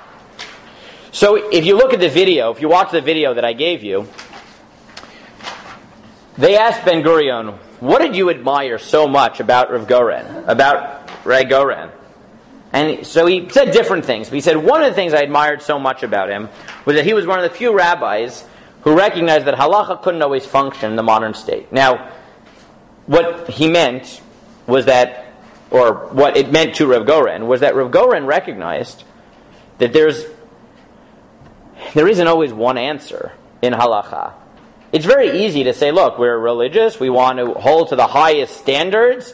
So if you look at the video, if you watch the video that I gave you, they asked Ben Gurion, what did you admire so much about Rav Goren, about Rabbi Goren? And so he said different things. But he said, one of the things I admired so much about him was that he was one of the few rabbis who recognized that halacha couldn't always function in the modern state. Now, what he meant was that, or what it meant to Rav Goren, was that Rav Goren recognized that there isn't always one answer in halacha. It's very easy to say, look, we're religious, we want to hold to the highest standards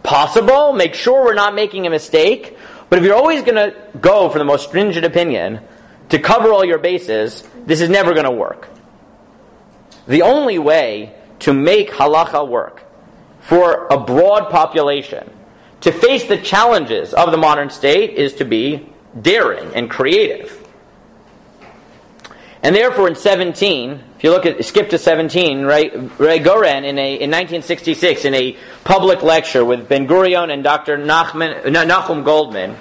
possible, make sure we're not making a mistake, but if you're always going to go for the most stringent opinion to cover all your bases, this is never going to work. The only way to make halacha work for a broad population, to face the challenges of the modern state, is to be daring and creative. And therefore in 17, if you skip to 17, right, Rabbi Goren in 1966 in a public lecture with Ben Gurion and Dr. Nachum Goldman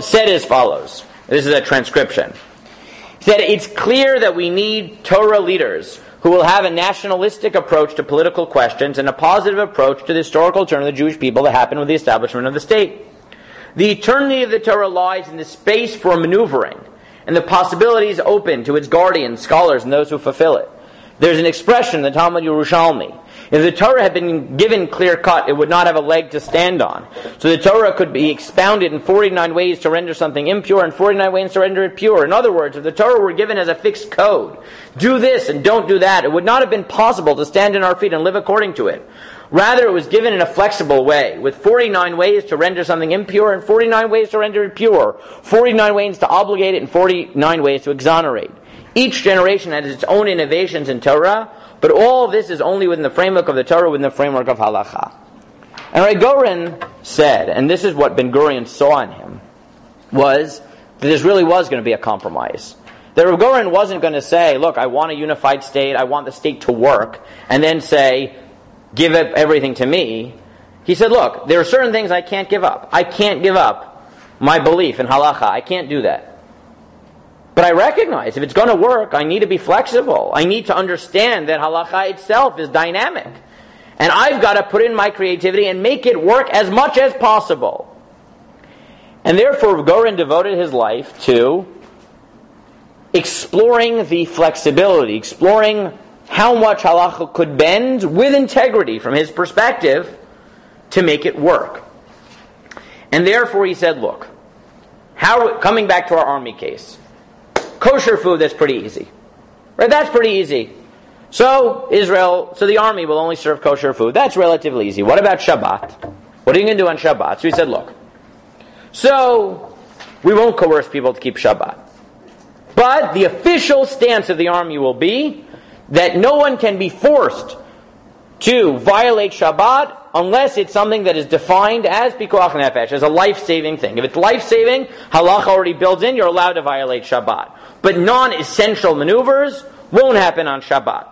said as follows. This is a transcription. He said, it's clear that we need Torah leaders who will have a nationalistic approach to political questions and a positive approach to the historical turn of the Jewish people that happened with the establishment of the state. The eternity of the Torah lies in the space for maneuvering, and the possibilities open to its guardians, scholars, and those who fulfill it. There's an expression in the Talmud Yerushalmi. If the Torah had been given clear-cut, it would not have a leg to stand on. So the Torah could be expounded in 49 ways to render something impure and 49 ways to render it pure. In other words, if the Torah were given as a fixed code, do this and don't do that, it would not have been possible to stand on our feet and live according to it. Rather, it was given in a flexible way, with 49 ways to render something impure and 49 ways to render it pure, 49 ways to obligate it and 49 ways to exonerate. Each generation has its own innovations in Torah, but all of this is only within the framework of the Torah, within the framework of halacha. And Rabbi Goren said, and this is what Ben Gurion saw in him, was that this really was going to be a compromise. That Rabbi Goren wasn't going to say, look, I want a unified state, I want the state to work, and then say, give up everything to me. He said, look, there are certain things I can't give up. I can't give up my belief in halacha. I can't do that. But I recognize if it's going to work, I need to be flexible. I need to understand that halacha itself is dynamic. And I've got to put in my creativity and make it work as much as possible. And therefore, Goren devoted his life to exploring the flexibility, exploring how much halacha could bend with integrity from his perspective to make it work. And therefore he said, look, coming back to our army case, kosher food, that's pretty easy. Right? That's pretty easy. So the army will only serve kosher food. That's relatively easy. What about Shabbat? What are you going to do on Shabbat? So he said, look, so we won't coerce people to keep Shabbat. But the official stance of the army will be that no one can be forced to violate Shabbat unless it's something that is defined as pikuach nefesh, as a life-saving thing. If it's life-saving, halacha already builds in, you're allowed to violate Shabbat. But non-essential maneuvers won't happen on Shabbat.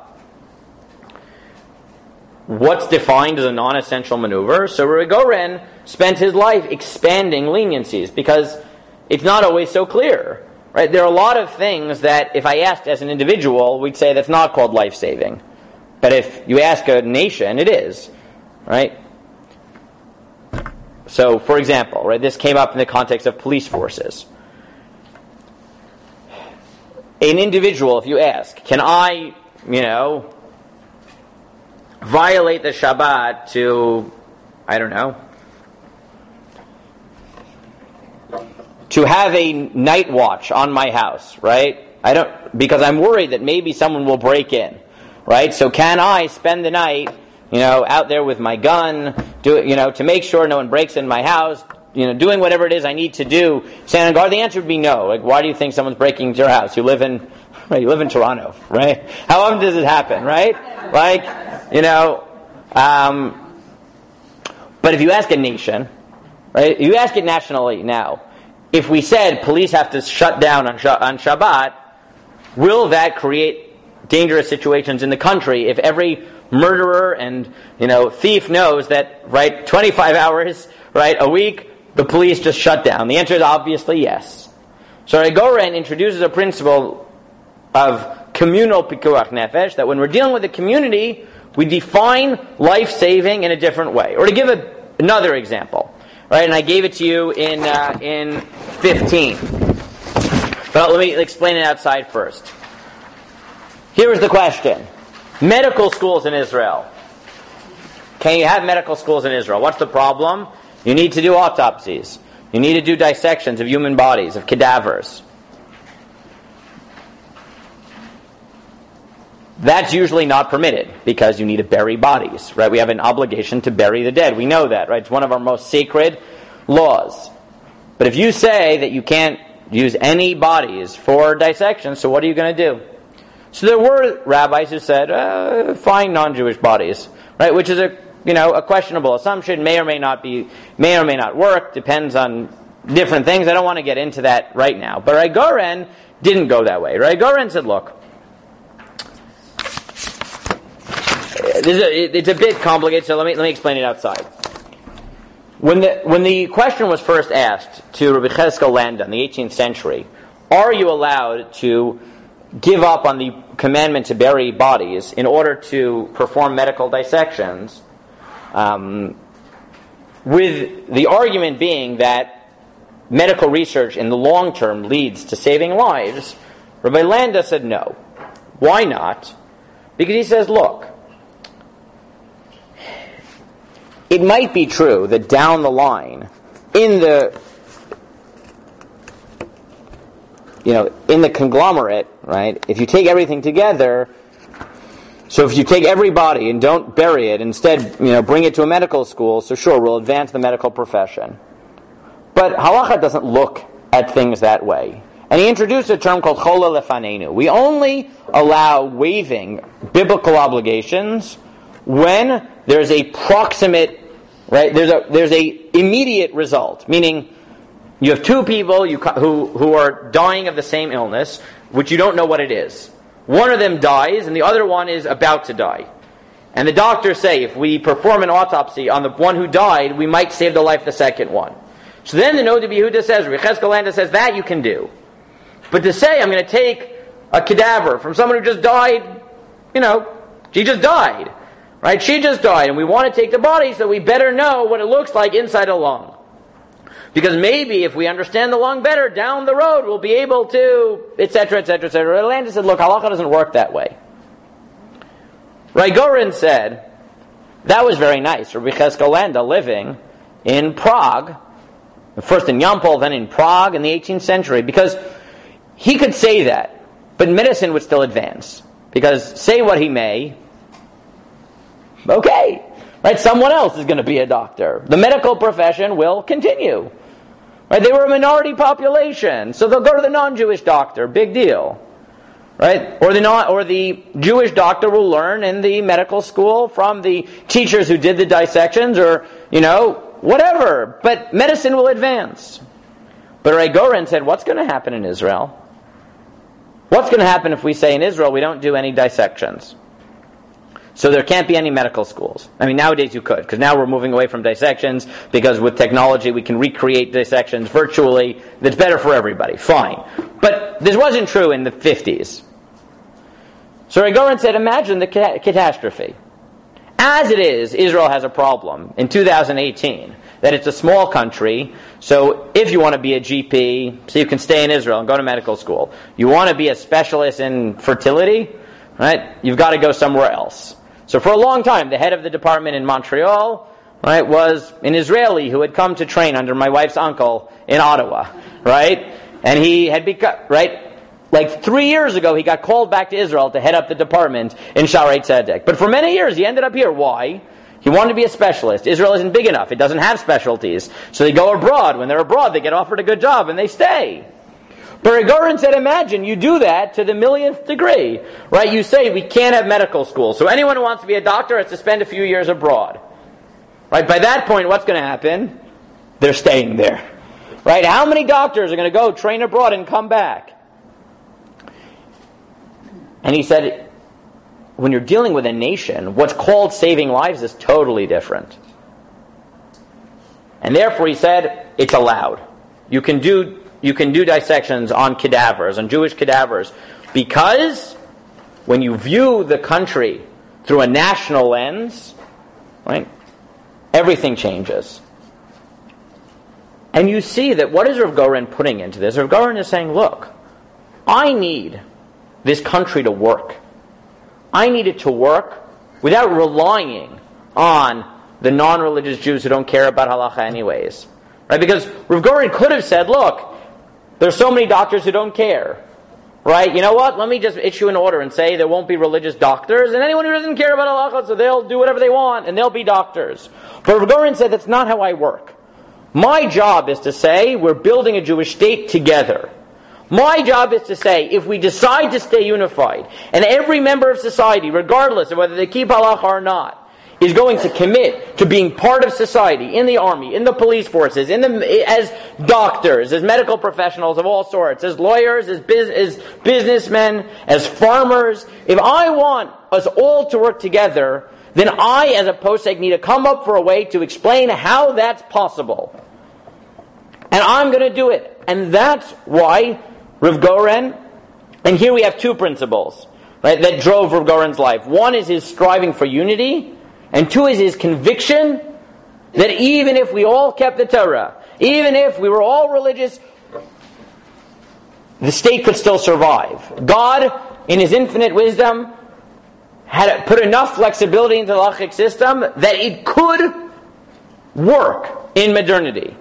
What's defined as a non-essential maneuver? So Rabbi Goren spent his life expanding leniencies because it's not always so clear. Right? There are a lot of things that if I asked as an individual, we'd say that's not called life-saving. But if you ask a nation, it is. Right? So, for example, right, this came up in the context of police forces. An individual, if you ask, can I, violate the Shabbat to, I don't know, to have a night watch on my house, right? Because I'm worried that maybe someone will break in, right? So can I spend the night, out there with my gun, to make sure no one breaks in my house, doing whatever it is I need to do, stand on guard? The answer would be no. Like, why do you think someone's breaking into your house? You live in Toronto, right? How often does it happen, right? But if you ask a nation, right? You ask it nationally now. If we said police have to shut down on Shabbat, will that create dangerous situations in the country if every murderer and thief knows that 25 hours a week the police just shut down? The answer is obviously yes. So Rabbi Goren introduces a principle of communal pikuach nefesh, that when we're dealing with the community, we define life-saving in a different way. Or to give another example, right? And I gave it to you in 15. But let me explain it outside first. Here is the question. Medical schools in Israel. Can you have medical schools in Israel? What's the problem? You need to do autopsies. You need to do dissections of human bodies, of cadavers. That's usually not permitted because you need to bury bodies, right? We have an obligation to bury the dead. We know that, right? It's one of our most sacred laws. But if you say that you can't use any bodies for dissection, so what are you going to do? So there were rabbis who said, fine non-Jewish bodies, right? Which is a questionable assumption, may or may not work, depends on different things. I don't want to get into that right now. But Rabbi Goren didn't go that way. Rabbi Goren said, look, it's a bit complicated, so let me explain it outside. When the question was first asked to Rabbi Cheskel Landa in the 18th century, are you allowed to give up on the commandment to bury bodies in order to perform medical dissections, with the argument being that medical research in the long term leads to saving lives, Rabbi Landa said no. Why not? Because he says, look, it might be true that down the line, in the conglomerate, right, if you take everything together, so if you take every body and don't bury it, instead, bring it to a medical school, so sure, we'll advance the medical profession. But halacha doesn't look at things that way. And he introduced a term called chola lefanenu. We only allow waiving biblical obligations when there's a proximate, right? There's a immediate result. Meaning, you have two people who are dying of the same illness, which you don't know what it is. One of them dies, and the other one is about to die. And the doctors say, if we perform an autopsy on the one who died, we might save the life of the second one. So then the Noda B'Yehuda says, Recheskel Landa says, that you can do. But to say, I'm going to take a cadaver from someone who just died, she just died. Right? She just died, and we want to take the body, so we better know what it looks like inside a lung. Because maybe if we understand the lung better, down the road we'll be able to, etc., etc., etc. Landa said, look, halacha doesn't work that way. Rabbi Goren said, that was very nice. Rabbi Cheskel Landa living in Prague, first in Yampol, then in Prague in the 18th century, because he could say that, but medicine would still advance. Because say what he may, okay, right? Someone else is going to be a doctor. The medical profession will continue. Right? They were a minority population, so they'll go to the non-Jewish doctor. Big deal. Right? Or the Jewish doctor will learn in the medical school from the teachers who did the dissections, or whatever. But medicine will advance. But Rabbi Goren said, what's going to happen in Israel? What's going to happen if we say in Israel we don't do any dissections? So there can't be any medical schools. I mean, nowadays you could, because now we're moving away from dissections, because with technology we can recreate dissections virtually. That's better for everybody. Fine. But this wasn't true in the 50s. So Rabbi Goren said, imagine the catastrophe. As it is, Israel has a problem in 2018, that it's a small country, so if you want to be a GP, so you can stay in Israel and go to medical school, you want to be a specialist in fertility, right? You've got to go somewhere else. So for a long time, the head of the department in Montreal, right, was an Israeli who had come to train under my wife's uncle in Ottawa, right? And he had become, right, like 3 years ago, he got called back to Israel to head up the department in Shaarei Tzedek. But for many years, he ended up here. Why? He wanted to be a specialist. Israel isn't big enough. It doesn't have specialties. So they go abroad. When they're abroad, they get offered a good job and they stay. But Rabbi Goren said, imagine you do that to the millionth degree. Right? You say we can't have medical school. So anyone who wants to be a doctor has to spend a few years abroad. Right? By that point, what's going to happen? They're staying there. Right? How many doctors are going to go train abroad and come back? And he said, when you're dealing with a nation, what's called saving lives is totally different. And therefore, he said, it's allowed. You can do dissections on cadavers, on Jewish cadavers, because when you view the country through a national lens, right, everything changes. And you see that what is Rav Goren putting into this? Rav Goren is saying, look, I need this country to work. I need it to work without relying on the non-religious Jews who don't care about halacha anyways. Right? Because Rav Goren could have said, look, there's so many doctors who don't care. Right? You know what? Let me just issue an order and say there won't be religious doctors, and anyone who doesn't care about halacha, so they'll do whatever they want, and they'll be doctors. But Rav Goren said, that's not how I work. My job is to say, we're building a Jewish state together. My job is to say, if we decide to stay unified, and every member of society, regardless of whether they keep halacha or not, is going to commit to being part of society, in the army, in the police forces, as doctors, as medical professionals of all sorts, as lawyers, as businessmen, as farmers, if I want us all to work together, then I, as a posek, need to come up for a way to explain how that's possible. And I'm going to do it. And that's why Rav Goren, and here we have two principles, right, that drove Rav Goren's life. One is his striving for unity, and two is his conviction that even if we all kept the Torah, even if we were all religious, the state could still survive. God, in His infinite wisdom, had put enough flexibility into the halachic system that it could work in modernity.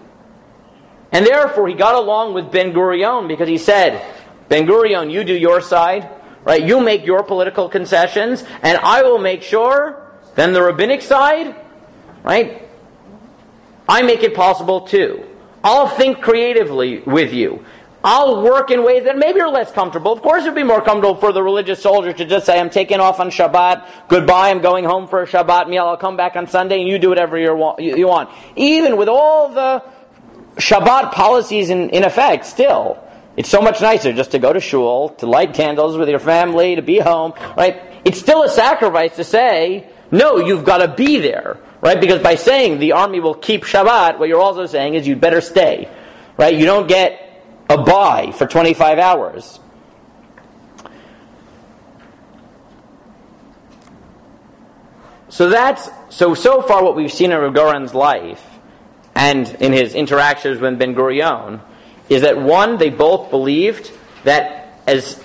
And therefore, he got along with Ben Gurion because he said, Ben Gurion, you do your side, right? You make your political concessions, and I will make sure, then the rabbinic side, right? I make it possible too. I'll think creatively with you. I'll work in ways that maybe are less comfortable. Of course it would be more comfortable for the religious soldier to just say, I'm taking off on Shabbat, goodbye, I'm going home for a Shabbat meal, I'll come back on Sunday and you do whatever you want. Even with all the Shabbat policies in effect, still, it's so much nicer just to go to shul, to light candles with your family, to be home, right? It's still a sacrifice to say, no, you've got to be there, right? Because by saying the army will keep Shabbat, what you're also saying is you'd better stay, right? You don't get a buy for 25 hours. So far what we've seen in Rabbi Goren's life and in his interactions with Ben Gurion is that one, they both believed that as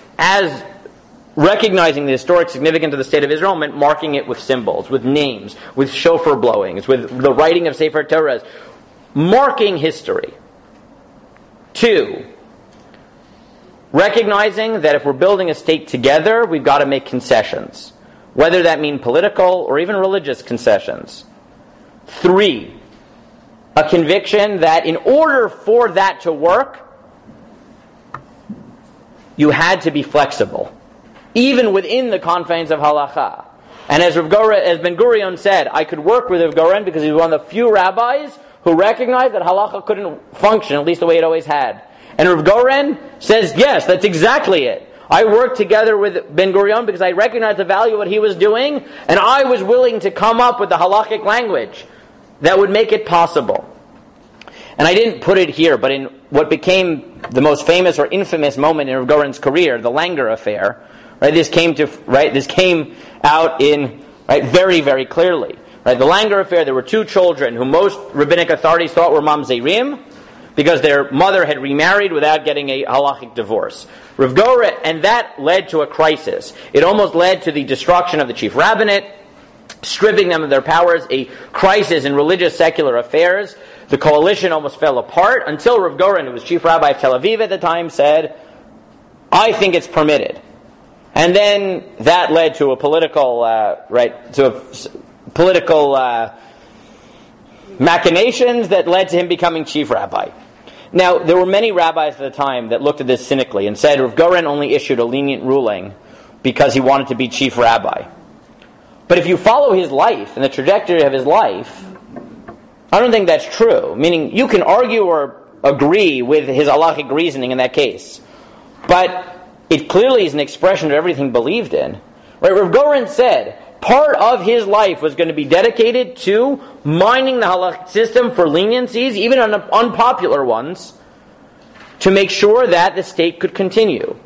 recognizing the historic significance of the state of Israel meant marking it with symbols, with names, with shofar blowings, with the writing of Sefer Torahs, marking history. Two, recognizing that if we're building a state together, we've got to make concessions, whether that mean political or even religious concessions. Three, a conviction that in order for that to work, you had to be flexible, even within the confines of halacha. And as Ben Gurion said, I could work with Rabbi Goren because he was one of the few rabbis who recognized that halacha couldn't function, at least the way it always had. And Rabbi Goren says, yes, that's exactly it. I worked together with Ben Gurion because I recognized the value of what he was doing, and I was willing to come up with the halachic language that would make it possible. And I didn't put it here, but in what became the most famous or infamous moment in Rabbi Goren's career, the Languor Affair, right? This came out in very, very clearly. Right? The Languor Affair, there were two children who most rabbinic authorities thought were mamzerim, because their mother had remarried without getting a halachic divorce. Rav Goren, and that led to a crisis. It almost led to the destruction of the chief rabbinate, stripping them of their powers, a crisis in religious secular affairs. The coalition almost fell apart until Rav Goren, who was chief rabbi of Tel Aviv at the time, said, I think it's permitted. And then that led to a political, machinations that led to him becoming chief rabbi. Now, there were many rabbis at the time that looked at this cynically and said Rav Goren only issued a lenient ruling because he wanted to be chief rabbi. But if you follow his life and the trajectory of his life, I don't think that's true. Meaning, you can argue or agree with his halachic reasoning in that case. But it clearly is an expression of everything believed in. Right? Rav Goren said part of his life was going to be dedicated to mining the halachic system for leniencies, even on unpopular ones, to make sure that the state could continue.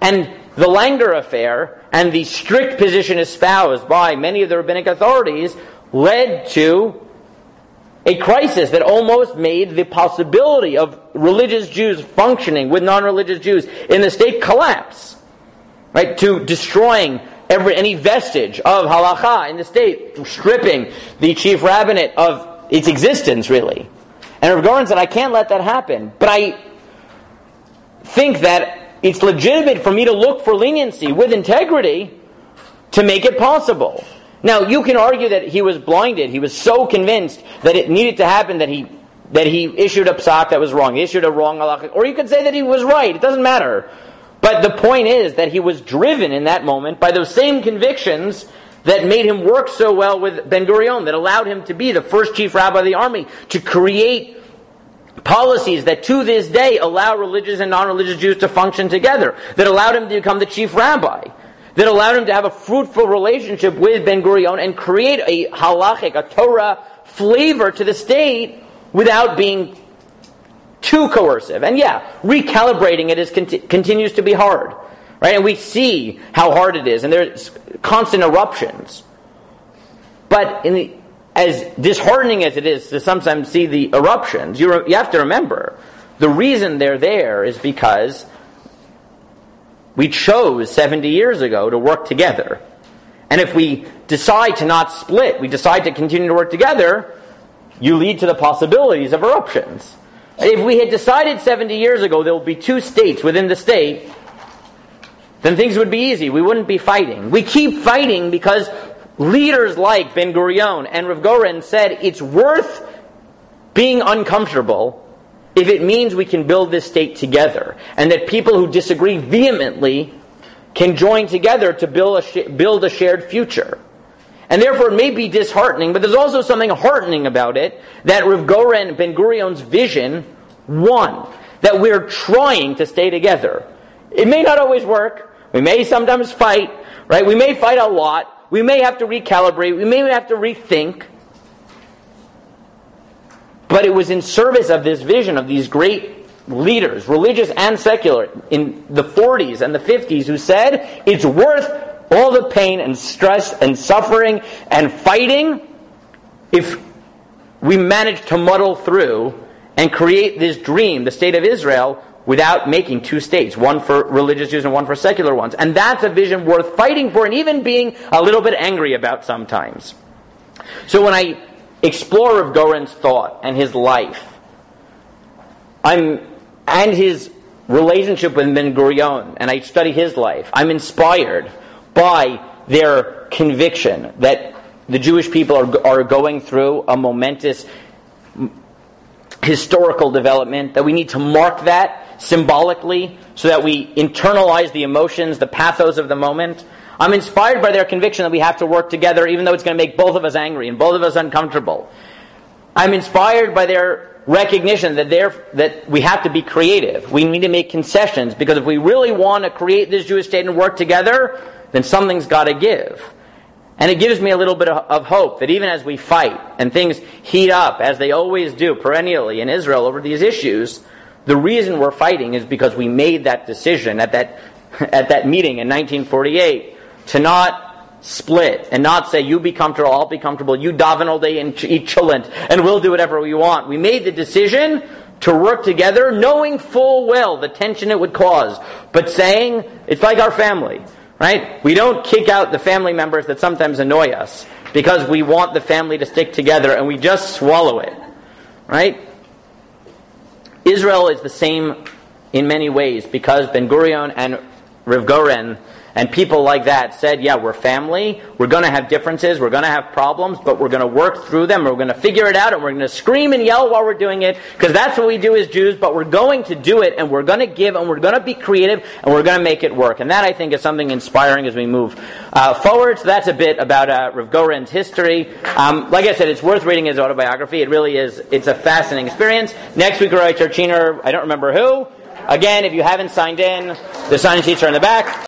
And the Languor Affair and the strict position espoused by many of the rabbinic authorities led to a crisis that almost made the possibility of religious Jews functioning with non-religious Jews in the state collapse, right? To destroying any vestige of halacha in the state, stripping the chief rabbinate of its existence, really. And Rav Goren said, I can't let that happen, but I think that it's legitimate for me to look for leniency with integrity to make it possible. Now, you can argue that he was blinded. He was so convinced that it needed to happen that he issued a psak that was wrong. He issued a wrong halacha. Or you could say that he was right. It doesn't matter. But the point is that he was driven in that moment by those same convictions that made him work so well with Ben Gurion, that allowed him to be the first chief rabbi of the army, to create policies that to this day allow religious and non-religious Jews to function together, that allowed him to become the chief rabbi, that allowed him to have a fruitful relationship with Ben Gurion and create a halachic, a Torah flavor to the state without being too coercive. And recalibrating it continues to be hard. Right? And we see how hard it is, and there's constant eruptions. But as disheartening as it is to sometimes see the eruptions, you have to remember, the reason they're there is because we chose 70 years ago to work together. And if we decide to not split, we decide to continue to work together, you lead to the possibilities of eruptions. If we had decided 70 years ago there will be two states within the state, then things would be easy. We wouldn't be fighting. We keep fighting because leaders like Ben Gurion and Rav Goren said it's worth being uncomfortable if it means we can build this state together, and that people who disagree vehemently can join together to build a shared future. And therefore it may be disheartening, but there's also something heartening about it, that Rav Goren Ben Gurion's vision won. That we're trying to stay together. It may not always work. We may sometimes fight, right? We may fight a lot. We may have to recalibrate. We may have to rethink. But it was in service of this vision of these great leaders, religious and secular, in the 40s and the 50s, who said, it's worth all the pain and stress and suffering and fighting if we manage to muddle through and create this dream, the state of Israel, without making two states, one for religious Jews and one for secular ones. And that's a vision worth fighting for and even being a little bit angry about sometimes. So when I explore Rav Goren's thought and his life, and his relationship with Ben Gurion, and I study his life, I'm inspired by their conviction that the Jewish people are going through a momentous historical development, that we need to mark that symbolically so that we internalize the emotions, the pathos of the moment. I'm inspired by their conviction that we have to work together even though it's going to make both of us angry and both of us uncomfortable. I'm inspired by their recognition that we have to be creative. We need to make concessions, because if we really want to create this Jewish state and work together, then something's got to give. And it gives me a little bit of hope that even as we fight and things heat up, as they always do perennially in Israel over these issues, the reason we're fighting is because we made that decision at that meeting in 1948 to not split and not say, you be comfortable, I'll be comfortable, you daven all day and eat cholent, and we'll do whatever we want. We made the decision to work together, knowing full well the tension it would cause, but saying, it's like our family. Right? We don't kick out the family members that sometimes annoy us because we want the family to stick together, and we just swallow it. Right? Israel is the same in many ways, because Ben Gurion and Rav Goren and people like that said, yeah, we're family, we're going to have differences, we're going to have problems, but we're going to work through them, we're going to figure it out, and we're going to scream and yell while we're doing it, because that's what we do as Jews, but we're going to do it, and we're going to give, and we're going to be creative, and we're going to make it work. And that, I think, is something inspiring as we move forward. So that's a bit about Rav Goren's history. Like I said, it's worth reading his autobiography. It really is. It's a fascinating experience. Next week, we're writing Chiner, I don't remember who. Again, if you haven't signed in, the sign sheets are in the back.